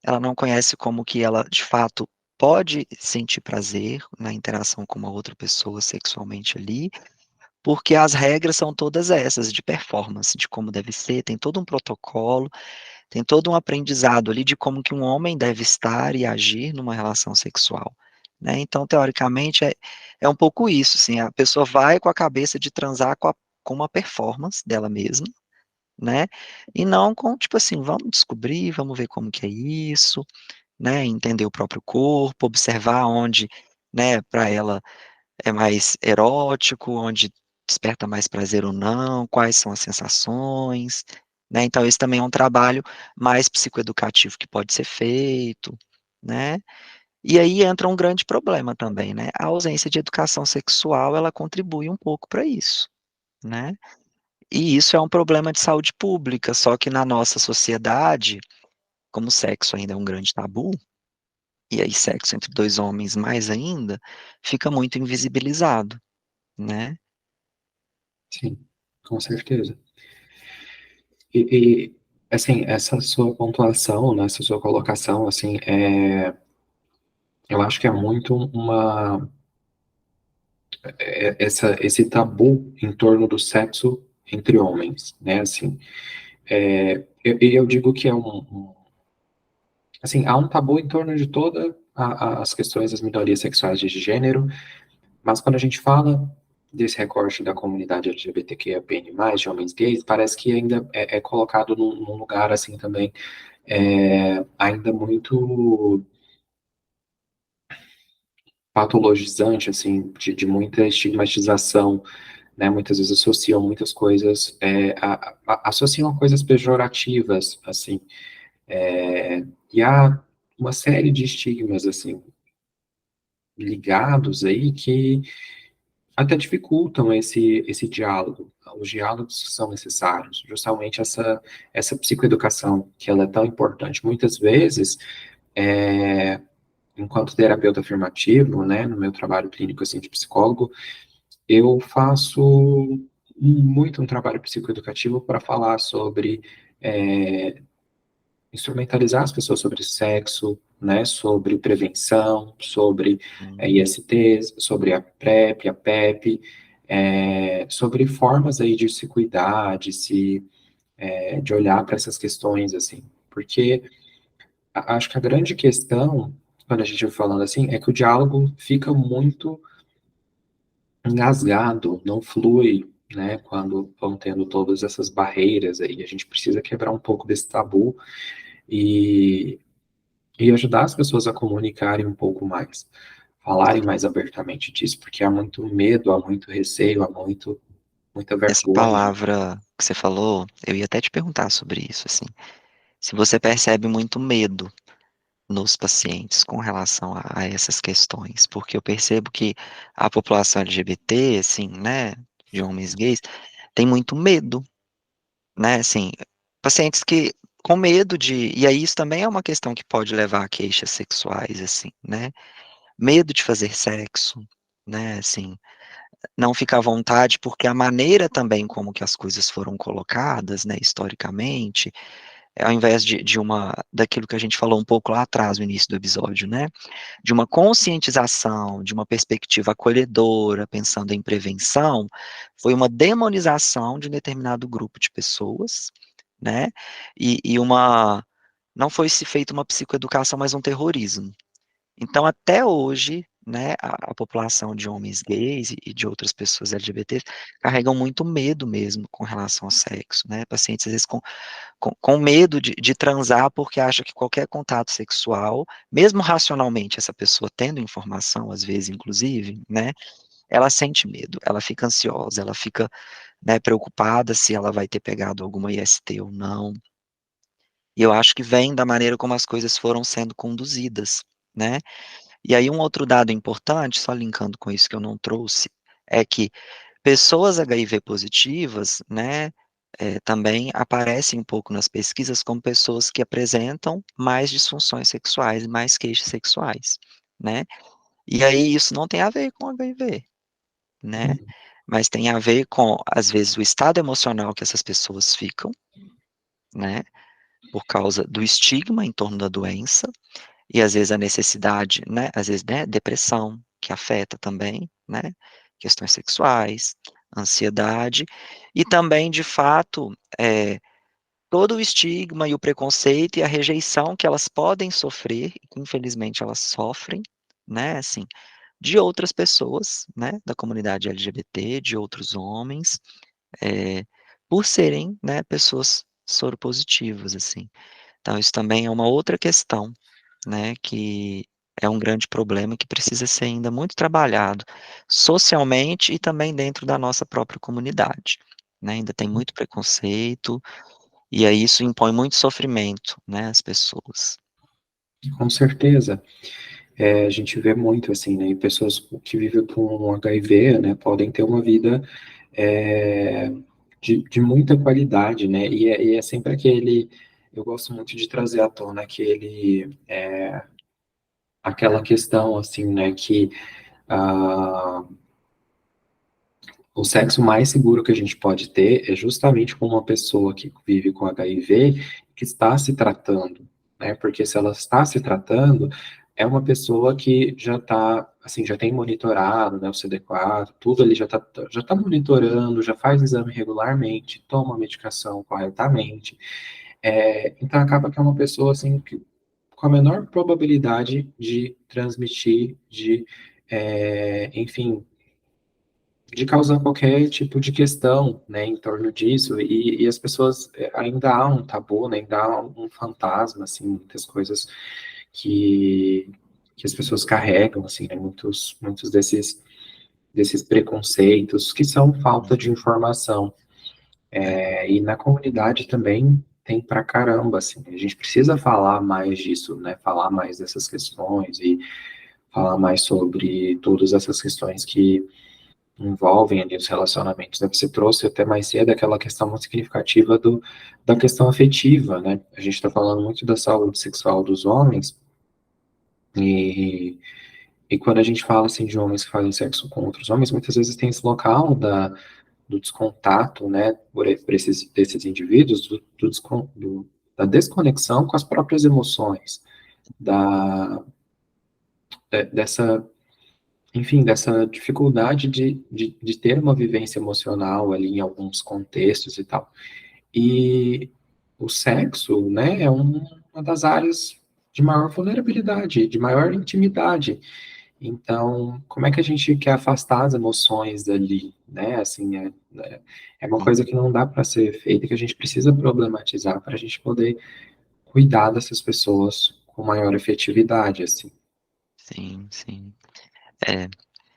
ela não conhece como que ela, de fato, pode sentir prazer na interação com uma outra pessoa sexualmente ali, porque as regras são todas essas, de performance, de como deve ser, tem todo um protocolo, tem todo um aprendizado ali de como que um homem deve estar e agir numa relação sexual, né? Então, teoricamente, é um pouco isso, assim, a pessoa vai com a cabeça de transar com uma performance dela mesma, né? E não com, tipo assim, vamos descobrir, vamos ver como que é isso, né? Entender o próprio corpo, observar onde, né, para ela é mais erótico, onde desperta mais prazer ou não, quais são as sensações, né? Então, esse também é um trabalho mais psicoeducativo que pode ser feito, né? E aí entra um grande problema também, né? A ausência de educação sexual, ela contribui um pouco para isso, né? E isso é um problema de saúde pública, só que na nossa sociedade, como o sexo ainda é um grande tabu, e aí sexo entre dois homens mais ainda, fica muito invisibilizado, né? Sim, com certeza. Assim, essa sua pontuação, né, essa sua colocação, assim, eu acho que é muito esse tabu em torno do sexo entre homens, né, assim, eu digo que assim, há um tabu em torno de todas as questões das minorias sexuais de gênero, mas quando a gente fala desse recorte da comunidade LGBTQIAPN+, de homens gays, parece que ainda é colocado num lugar, assim, também, ainda muito patologizante, assim, de muita estigmatização, né? Muitas vezes associam muitas coisas, associam a coisas pejorativas, assim, e há uma série de estigmas, assim, ligados aí que até dificultam esse diálogo. Os diálogos são necessários, justamente essa psicoeducação, que ela é tão importante. Muitas vezes, é, enquanto terapeuta afirmativo, né, no meu trabalho clínico assim, de psicólogo, eu faço muito um trabalho psicoeducativo para falar sobre instrumentalizar as pessoas sobre sexo, né, sobre prevenção, sobre Hum, ISTs, sobre a PrEP, a PEP, sobre formas aí de se cuidar, de olhar para essas questões, assim, porque acho que a grande questão, quando a gente vai falando assim, é que o diálogo fica muito engasgado, não flui, né, quando vão tendo todas essas barreiras aí, a gente precisa quebrar um pouco desse tabu e, e ajudar as pessoas a comunicarem um pouco mais, falarem mais abertamente disso, porque há muito medo, há muito receio, há muita essa vergonha. palavra que você falou, eu ia até te perguntar sobre isso, assim, se você percebe muito medo nos pacientes com relação a essas questões, porque eu percebo que a população LGBT, assim, né, de homens gays, tem muito medo, né, assim, pacientes que com medo e aí isso também é uma questão que pode levar a queixas sexuais, assim, né, medo de fazer sexo, né, assim, não fica à vontade porque a maneira também como que as coisas foram colocadas, né, historicamente, ao invés daquilo que a gente falou um pouco lá atrás, no início do episódio, né, de uma conscientização, de uma perspectiva acolhedora, pensando em prevenção, foi uma demonização de um determinado grupo de pessoas, né, não foi se feita uma psicoeducação, mas um terrorismo. Então, até hoje, né, a população de homens gays e de outras pessoas LGBTs carregam muito medo mesmo com relação ao sexo, né, pacientes às vezes com medo de transar porque acha que qualquer contato sexual, mesmo racionalmente essa pessoa tendo informação, às vezes inclusive, né, ela sente medo, ela fica ansiosa, ela fica, né, preocupada se ela vai ter pegado alguma IST ou não, e eu acho que vem da maneira como as coisas foram sendo conduzidas, né, e aí um outro dado importante, só linkando com isso que eu não trouxe, é que pessoas HIV positivas, né, também aparecem um pouco nas pesquisas como pessoas que apresentam mais disfunções sexuais, mais queixas sexuais, né? E aí isso não tem a ver com HIV, né? Mas tem a ver com, às vezes, o estado emocional que essas pessoas ficam, né? Por causa do estigma em torno da doença, e às vezes a necessidade, né? Às vezes, né? Depressão, que afeta também, né? Questões sexuais, ansiedade, e também, de fato, todo o estigma e o preconceito e a rejeição que elas podem sofrer, e que infelizmente elas sofrem, né? Assim, de outras pessoas, né? Da comunidade LGBT, de outros homens, por serem, né? Pessoas soropositivas, assim. Então, isso também é uma outra questão, né, que é um grande problema que precisa ser ainda muito trabalhado socialmente e também dentro da nossa própria comunidade, né? Ainda tem muito preconceito e aí isso impõe muito sofrimento, né, às pessoas. Com certeza. A gente vê muito, assim, né, e pessoas que vivem com HIV, né, podem ter uma vida é, de muita qualidade, né, e é sempre aquele, eu gosto muito de trazer à tona aquela questão, assim, né, que ah, o sexo mais seguro que a gente pode ter é justamente com uma pessoa que vive com HIV, que está se tratando, né? Porque se ela está se tratando, é uma pessoa que já está, assim, já tem monitorado, né, o CD4, tudo ali já tá monitorando, já faz exame regularmente, toma a medicação corretamente. Então acaba que é uma pessoa, assim, que, com a menor probabilidade de transmitir, enfim, de causar qualquer tipo de questão, né, em torno disso, e as pessoas, ainda há um tabu, né, ainda há um fantasma, assim, muitas coisas que, que as pessoas carregam, assim, né, muitos desses preconceitos, que são falta de Uhum. informação. E na comunidade também tem pra caramba, assim, a gente precisa falar mais disso, né, falar mais dessas questões e falar mais sobre todas essas questões que envolvem ali os relacionamentos, né? Você trouxe até mais cedo aquela questão muito significativa da questão afetiva, né? A gente está falando muito da saúde sexual dos homens, e, e quando a gente fala assim de homens que fazem sexo com outros homens, muitas vezes tem esse local do descontato, né, por desses indivíduos, da desconexão com as próprias emoções, da, dessa, enfim, dessa dificuldade de ter uma vivência emocional ali em alguns contextos e tal. E o sexo, né, é uma das áreas de maior vulnerabilidade, de maior intimidade. Então, como é que a gente quer afastar as emoções dali, né? Assim, é uma coisa que não dá para ser feita, que a gente precisa problematizar para a gente poder cuidar dessas pessoas com maior efetividade, assim. Sim, sim. É,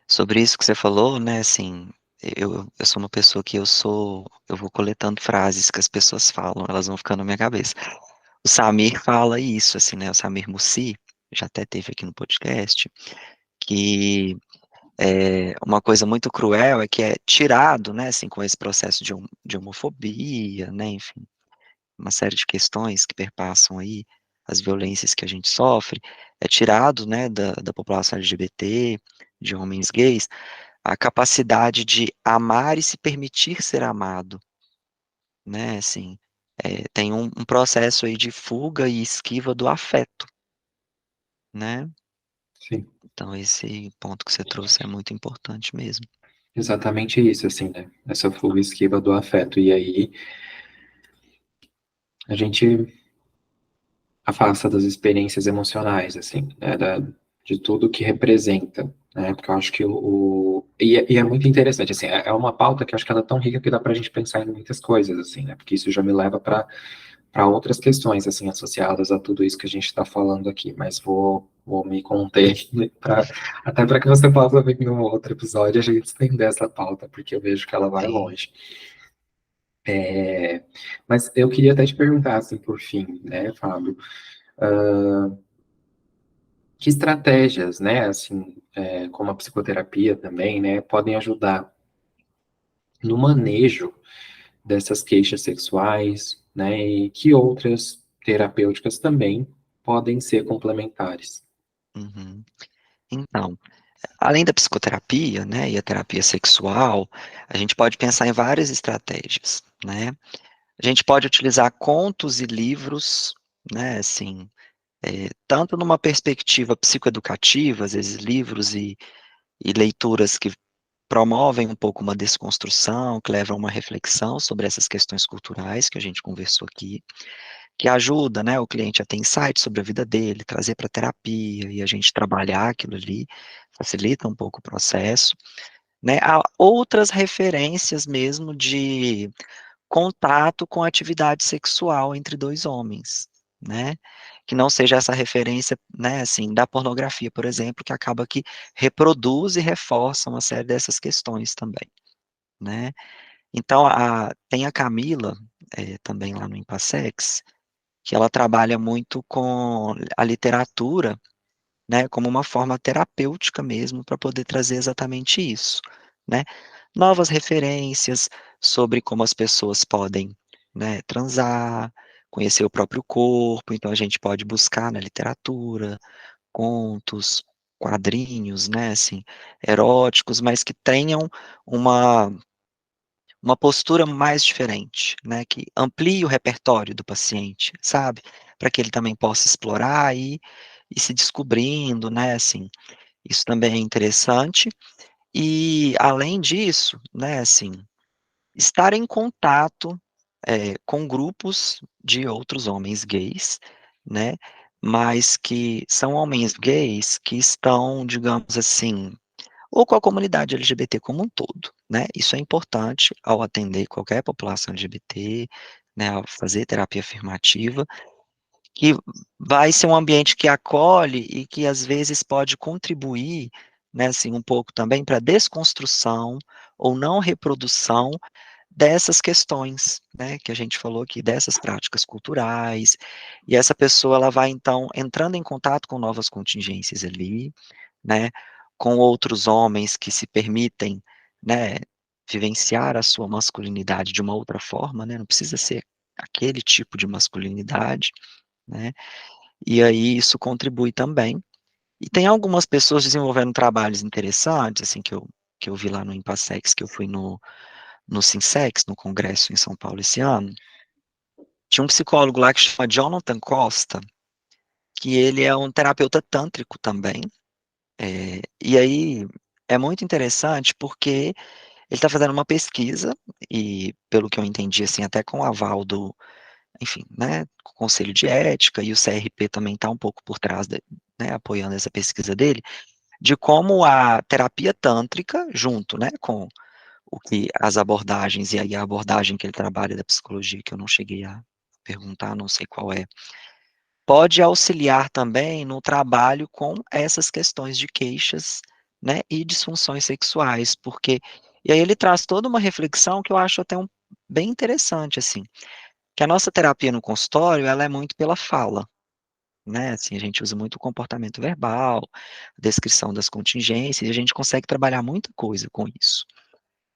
sobre isso que você falou, né, assim, eu sou uma pessoa que eu vou coletando frases que as pessoas falam, elas vão ficando na minha cabeça. O Samir fala isso, assim, né, o Samir Mussi, já até teve aqui no podcast, que uma coisa muito cruel é que é tirado, né, assim, com esse processo de homofobia, né, enfim, uma série de questões que perpassam aí as violências que a gente sofre, é tirado, né, da população LGBT, de homens gays, a capacidade de amar e se permitir ser amado, né, assim, tem um processo aí de fuga e esquiva do afeto, né, Sim, então esse ponto que você trouxe é muito importante mesmo. exatamente isso, assim, né? Essa fuga e esquiva do afeto. E aí a gente afasta das experiências emocionais, assim, né, de tudo que representa, né, porque eu acho que e é muito interessante, assim, é uma pauta que eu acho que ela é tão rica que dá pra gente pensar em muitas coisas, assim, né, porque isso já me leva para outras questões, assim, associadas a tudo isso que a gente está falando aqui, mas vou me conter, até para que você possa vir num outro episódio a gente estender essa pauta, porque eu vejo que ela vai Sim. longe. Mas eu queria até te perguntar, assim, por fim, né, Fábio, que estratégias, né, assim, como a psicoterapia também, né, podem ajudar no manejo dessas queixas sexuais, né, e que outras terapêuticas também podem ser complementares. Uhum. Então, além da psicoterapia, né, e a terapia sexual, a gente pode pensar em várias estratégias, né? A gente pode utilizar contos e livros, né, assim, tanto numa perspectiva psicoeducativa, às vezes livros e leituras que promovem um pouco uma desconstrução, que levam a uma reflexão sobre essas questões culturais que a gente conversou aqui, que ajuda, né, o cliente a ter insight sobre a vida dele, trazer para a terapia e a gente trabalhar aquilo ali, facilita um pouco o processo, né? Há outras referências mesmo de contato com atividade sexual entre dois homens, né? Que não seja essa referência, né, assim, da pornografia, por exemplo, que acaba que reproduz e reforça uma série dessas questões também, né? Então, tem a Camila, também lá no Impassex, que ela trabalha muito com a literatura, né, como uma forma terapêutica mesmo, para poder trazer exatamente isso, né? Novas referências sobre como as pessoas podem, né, transar, conhecer o próprio corpo, então a gente pode buscar na literatura, contos, quadrinhos, né, assim, eróticos, mas que tenham uma uma postura mais diferente, né, que amplie o repertório do paciente, sabe? Para que ele também possa explorar e se descobrindo, né, assim, isso também é interessante. E, além disso, né, assim, estar em contato com grupos de outros homens gays, né, mas que são homens gays que estão, digamos assim, ou com a comunidade LGBT como um todo, né? Isso é importante ao atender qualquer população LGBT, né, ao fazer terapia afirmativa, que vai ser um ambiente que acolhe e que às vezes pode contribuir, né, assim, um pouco também para a desconstrução ou não reprodução dessas questões, né, que a gente falou aqui, dessas práticas culturais, e essa pessoa ela vai então entrando em contato com novas contingências ali, né, com outros homens que se permitem, né, vivenciar a sua masculinidade de uma outra forma, né, não precisa ser aquele tipo de masculinidade, né, e aí isso contribui também. E tem algumas pessoas desenvolvendo trabalhos interessantes, assim, que eu vi lá no Impassex, que eu fui no Sinsex, no congresso em São Paulo esse ano, tinha um psicólogo lá que chama Jonathan Costa, que ele é um terapeuta tântrico também, e aí é muito interessante porque ele está fazendo uma pesquisa, e pelo que eu entendi, assim, até com o aval do, enfim, né, o Conselho de Ética, e o CRP também está um pouco por trás, né, apoiando essa pesquisa dele, de como a terapia tântrica, junto, né, com o que as abordagens, e aí a abordagem que ele trabalha da psicologia, que eu não cheguei a perguntar, não sei qual é, pode auxiliar também no trabalho com essas questões de queixas, né, e disfunções sexuais, porque, e aí ele traz toda uma reflexão que eu acho até bem interessante, assim, que a nossa terapia no consultório, ela é muito pela fala, né, assim, a gente usa muito o comportamento verbal, a descrição das contingências, e a gente consegue trabalhar muita coisa com isso.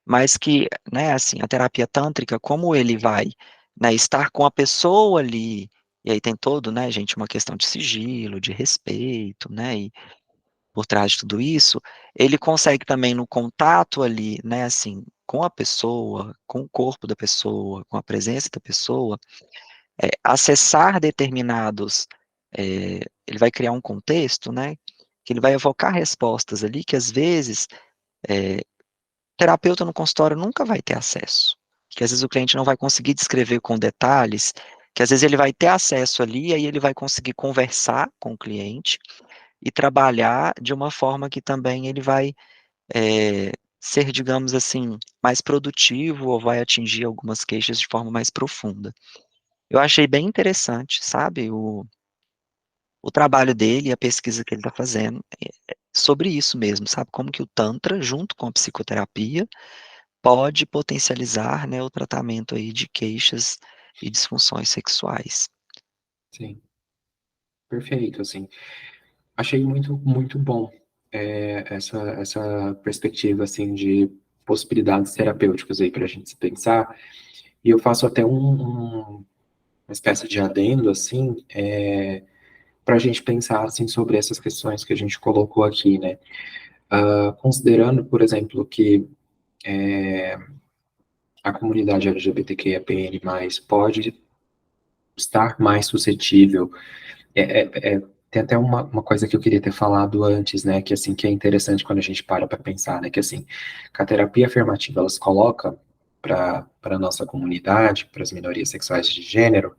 Mas que, né, assim, a terapia tântrica, como ele vai, né, estar com a pessoa ali, e aí tem todo, né, gente, uma questão de sigilo, de respeito, né, e por trás de tudo isso, ele consegue também no contato ali, né, assim, com a pessoa, com o corpo da pessoa, com a presença da pessoa, acessar determinados, ele vai criar um contexto, né, que ele vai evocar respostas ali que às vezes terapeuta no consultório nunca vai ter acesso, que às vezes o cliente não vai conseguir descrever com detalhes, que às vezes ele vai ter acesso ali, aí ele vai conseguir conversar com o cliente e trabalhar de uma forma que também ele vai ser, digamos assim, mais produtivo ou vai atingir algumas queixas de forma mais profunda. Eu achei bem interessante, sabe, o trabalho dele e a pesquisa que ele está fazendo sobre isso mesmo, sabe, como que o Tantra, junto com a psicoterapia, pode potencializar, né, o tratamento aí de queixas e disfunções sexuais. Sim, perfeito, assim. Achei muito, muito bom essa perspectiva, assim, de possibilidades terapêuticas aí para a gente se pensar. E eu faço até uma espécie de adendo, assim, para a gente pensar, assim, sobre essas questões que a gente colocou aqui, né? Considerando, por exemplo, que a comunidade LGBTQIAPN+, pode estar mais suscetível. Tem até uma coisa que eu queria ter falado antes, né, que assim, que é interessante quando a gente para pensar, né, que assim, que a terapia afirmativa, ela se coloca para a nossa comunidade, para as minorias sexuais de gênero,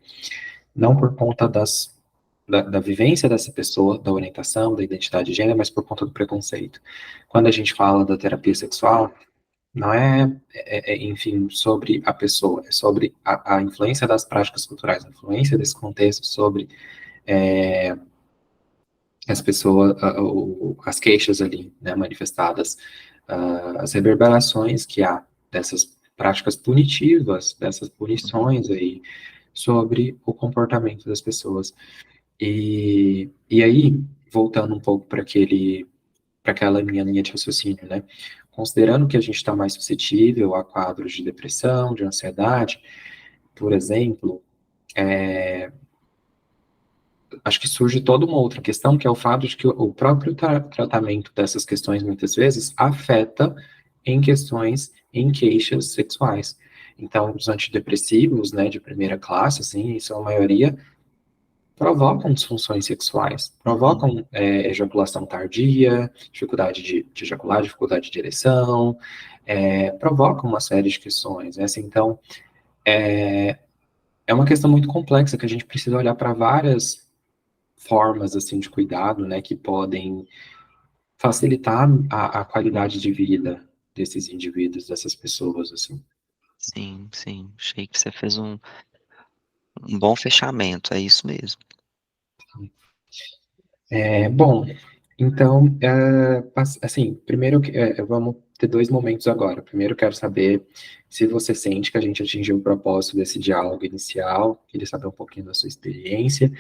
não por conta da vivência dessa pessoa, da orientação, da identidade de gênero, mas por conta do preconceito. Quando a gente fala da terapia sexual, não enfim, sobre a pessoa, é sobre a influência das práticas culturais, a influência desse contexto sobre as pessoas, as queixas ali, né, manifestadas, as reverberações que há dessas práticas punitivas, dessas punições aí, sobre o comportamento das pessoas. E aí, voltando um pouco para aquela minha linha de raciocínio, né? Considerando que a gente está mais suscetível a quadros de depressão, de ansiedade, por exemplo, acho que surge toda uma outra questão, que é o fato de que o próprio tratamento dessas questões, muitas vezes, afeta em questões, em queixas sexuais. Então, os antidepressivos, né, de primeira classe, assim, em sua maioria, provocam disfunções sexuais, Uhum. provocam ejaculação tardia, dificuldade de ejacular, dificuldade de ereção, provocam uma série de questões, né? Assim, então, é uma questão muito complexa que a gente precisa olhar para várias formas, assim, de cuidado, né, que podem facilitar a qualidade de vida desses indivíduos, dessas pessoas, assim. Sim, sim. Achei que você fez um bom fechamento, é isso mesmo. Bom, então, assim, primeiro, vamos ter dois momentos agora. Primeiro, eu quero saber se você sente que a gente atingiu o propósito desse diálogo inicial, queria saber um pouquinho da sua experiência,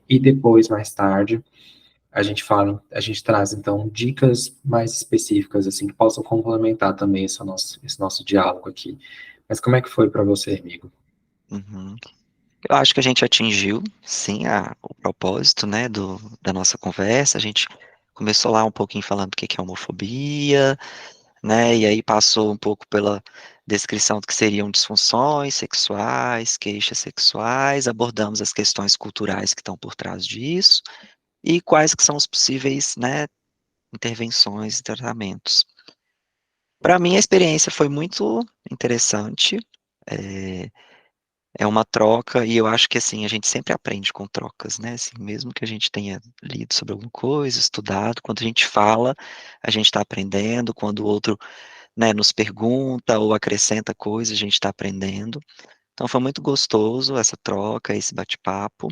e depois, mais tarde, a gente traz, então, dicas mais específicas, assim, que possam complementar também esse nosso diálogo aqui. Mas como é que foi para você, amigo? Uhum. Eu acho que a gente atingiu, sim, o propósito, né, da nossa conversa. A gente começou lá um pouquinho falando do que é homofobia, né, e aí passou um pouco pela descrição do que seriam disfunções sexuais, queixas sexuais, abordamos as questões culturais que estão por trás disso e quais que são os possíveis, né, intervenções e tratamentos. Para mim, a experiência foi muito interessante. É, é uma troca, e eu acho que assim, a gente sempre aprende com trocas, né? Assim, mesmo que a gente tenha lido sobre alguma coisa, estudado, quando a gente fala, a gente está aprendendo, quando o outro, né, nos pergunta ou acrescenta coisas, a gente está aprendendo. Então foi muito gostoso essa troca, esse bate-papo.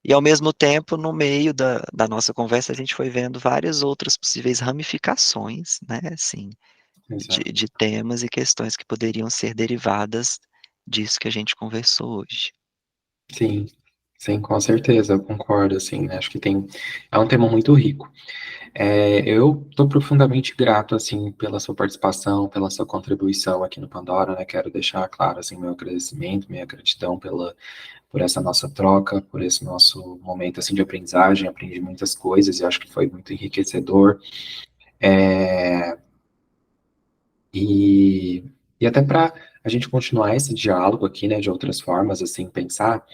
E ao mesmo tempo, no meio da nossa conversa, a gente foi vendo várias outras possíveis ramificações, né? Assim, Exato. de temas e questões que poderiam ser derivadas disso que a gente conversou hoje. Sim, sim, com certeza, eu concordo, assim, né? Acho que é um tema muito rico. Eu estou profundamente grato, assim, pela sua participação, pela sua contribuição aqui no Pandora, né? Quero deixar claro, assim, meu agradecimento, minha gratidão por essa nossa troca, por esse nosso momento, assim, de aprendizagem. Aprendi muitas coisas e acho que foi muito enriquecedor. E, e até para a gente continuar esse diálogo aqui, né, de outras formas, assim, pensar.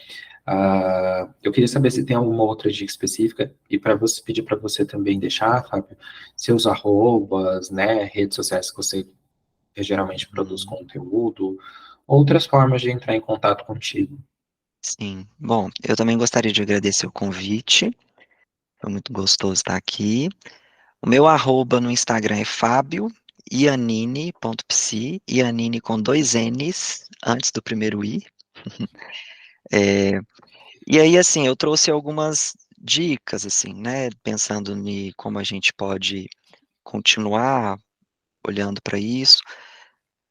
Eu queria saber se tem alguma outra dica específica e para você pedir para você também deixar, Fábio, seus arrobas, né, redes sociais que você geralmente produz Uhum. conteúdo, outras formas de entrar em contato contigo. Sim. Bom, eu também gostaria de agradecer o convite. Foi muito gostoso estar aqui. O meu arroba no Instagram é fabioiannini.psi, Iannini com dois N's antes do primeiro I. É, e aí, assim, eu trouxe algumas dicas, assim, né, pensando em como a gente pode continuar olhando para isso.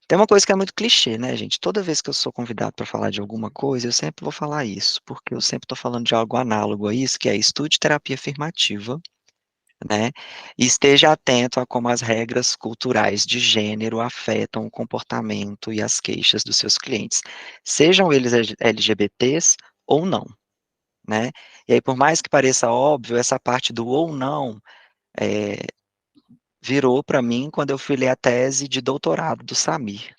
Tem uma coisa que é muito clichê, né, gente? Toda vez que eu sou convidado para falar de alguma coisa, eu sempre vou falar isso, porque eu sempre estou falando de algo análogo a isso, que é estude terapia afirmativa, né? E esteja atento a como as regras culturais de gênero afetam o comportamento e as queixas dos seus clientes, sejam eles LGBTs ou não, né? E aí, por mais que pareça óbvio, essa parte do ou não virou para mim quando eu fui ler a tese de doutorado do Samir,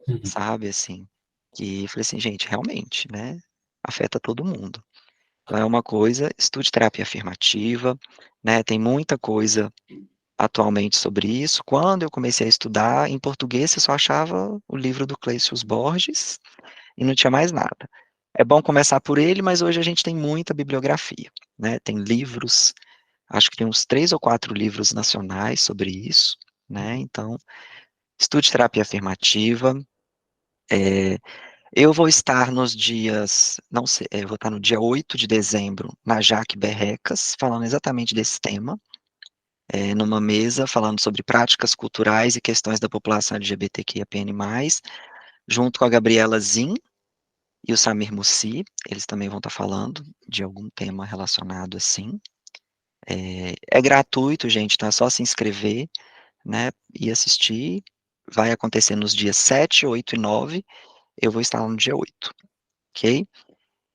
Uhum. sabe, assim, que eu falei assim, gente, realmente, né, afeta todo mundo. Então é uma coisa, estude terapia afirmativa, né, tem muita coisa atualmente sobre isso. Quando eu comecei a estudar, em português eu só achava o livro do Clêcio Borges e não tinha mais nada. É bom começar por ele, mas hoje a gente tem muita bibliografia, né, tem livros, acho que tem uns 3 ou 4 livros nacionais sobre isso, né, então estude terapia afirmativa. É, eu vou estar nos dias, não sei, eu vou estar no dia 8 de dezembro na Jaque Berrecas, falando exatamente desse tema, numa mesa falando sobre práticas culturais e questões da população LGBTQIAPN+, junto com a Gabriela Zin e o Samir Mussi, eles também vão estar falando de algum tema relacionado assim. É gratuito, gente, então é só se inscrever, né, e assistir. Vai acontecer nos dias 7, 8 e 9. Eu vou estar lá no dia 8, ok?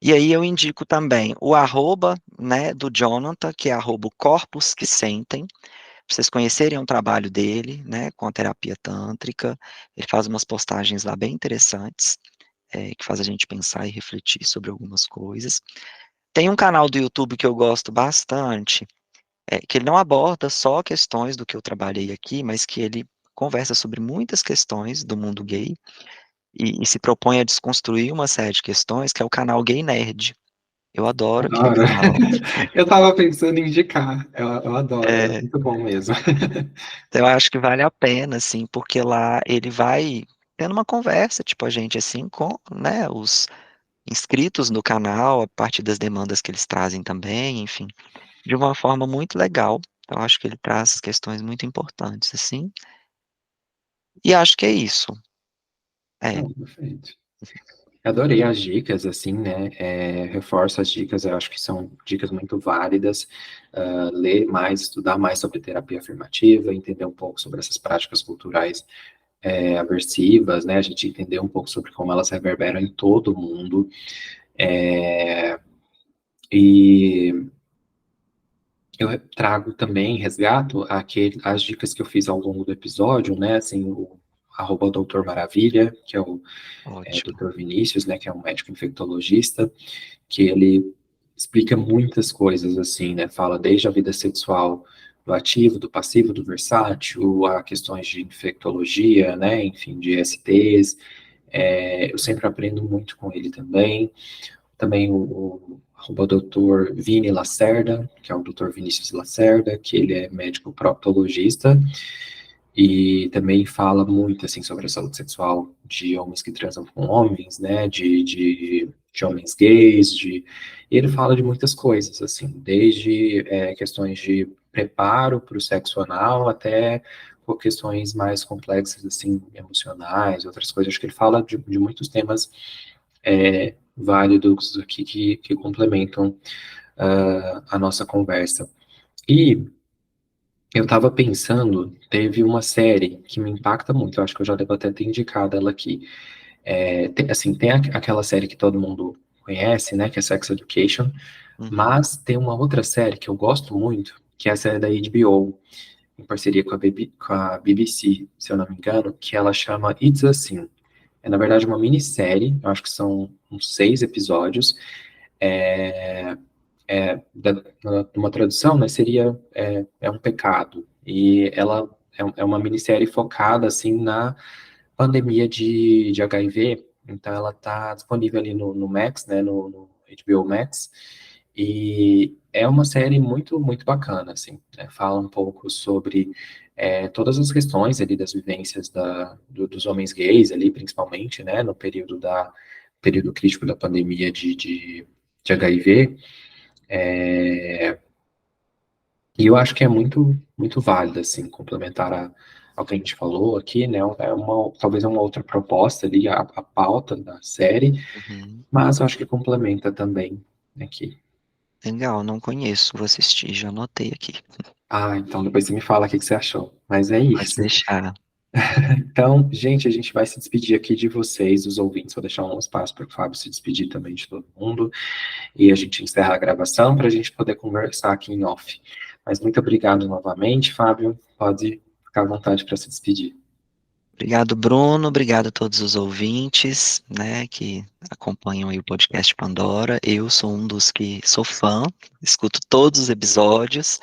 E aí eu indico também o arroba, né, do Jonathan, que é arroba o Corpos que Sentem, pra vocês conhecerem o trabalho dele, né, com a terapia tântrica. Ele faz umas postagens lá bem interessantes, que faz a gente pensar e refletir sobre algumas coisas. Tem um canal do YouTube que eu gosto bastante, que ele não aborda só questões do que eu trabalhei aqui, mas que ele conversa sobre muitas questões do mundo gay e se propõe a desconstruir uma série de questões, que é o canal Gay Nerd. Eu adoro aquele Adoro. canal. Eu tava pensando em indicar. Eu adoro, é É, muito bom mesmo. eu acho que vale a pena, assim, porque lá ele vai tendo uma conversa, tipo, a gente, assim, com, né, os inscritos no canal, a partir das demandas que eles trazem também, enfim, de uma forma muito legal. Eu acho que ele traz questões muito importantes, assim, e acho que é isso. É. Não, perfeito. Adorei as dicas, assim, né? Reforço as dicas, eu acho que são dicas muito válidas. Ler mais, estudar mais sobre terapia afirmativa, entender um pouco sobre essas práticas culturais aversivas, né? A gente entender um pouco sobre como elas reverberam em todo o mundo. E eu trago também, resgato as dicas que eu fiz ao longo do episódio, né? Assim, o arroba Doutor Maravilha, que é o Ótimo. Dr. Vinícius, né? Que é um médico infectologista, que ele explica muitas coisas, assim, né? Fala desde a vida sexual do ativo, do passivo, do versátil, a questões de infectologia, né? Enfim, de STs. Eu sempre aprendo muito com ele também. Também o arroba doutor Vini Lacerda, que é o doutor Vinícius Lacerda, que ele é médico proctologista, e também fala muito, assim, sobre a saúde sexual de homens que transam com homens, né, de homens gays, e ele fala de muitas coisas, assim, desde questões de preparo para o sexo anal até por questões mais complexas, assim, emocionais, outras coisas. Acho que ele fala de muitos temas válidos aqui que complementam a nossa conversa. E eu estava pensando, teve uma série que me impacta muito, eu acho que eu já devo até ter indicado ela aqui. Assim, tem aquela série que todo mundo conhece, né, que é Sex Education, Uhum. mas tem uma outra série que eu gosto muito, que é a série da HBO, em parceria com a BBC, se eu não me engano, que ela chama It's a Sin. É, na verdade, uma minissérie, eu acho que são uns 6 episódios, é, numa tradução, né, seria um pecado. E ela é uma minissérie focada, assim, na pandemia de HIV. Então, ela está disponível ali no Max, né, no HBO Max. E é uma série muito, muito bacana, assim, né, fala um pouco sobre todas as questões ali das vivências dos homens gays ali, principalmente, né, no período crítico da pandemia de HIV. E eu acho que é muito, muito válido, assim, complementar ao que a gente falou aqui, né? Talvez é uma outra proposta ali, a pauta da série, Uhum. mas eu acho que complementa também aqui. Legal, não conheço, vou assistir, já anotei aqui. Ah, então depois você me fala o que você achou. Mas é Pode isso. deixar. Então, gente, a gente vai se despedir aqui de vocês, dos ouvintes. Vou deixar um espaço para o Fábio se despedir também de todo mundo. E a gente encerra a gravação para a gente poder conversar aqui em off. Mas muito obrigado novamente, Fábio. pode ficar à vontade para se despedir. Obrigado, Bruno. Obrigado a todos os ouvintes, né, que acompanham aí o podcast Pandora. Eu sou um dos que sou fã, escuto todos os episódios.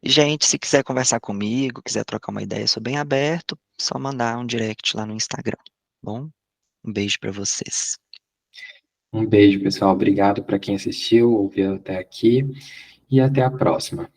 E, gente, se quiser conversar comigo, quiser trocar uma ideia, sou bem aberto, só mandar um direct lá no Instagram, tá bom? Um beijo para vocês. Um beijo, pessoal. Obrigado para quem assistiu, ouviu até aqui e até a próxima.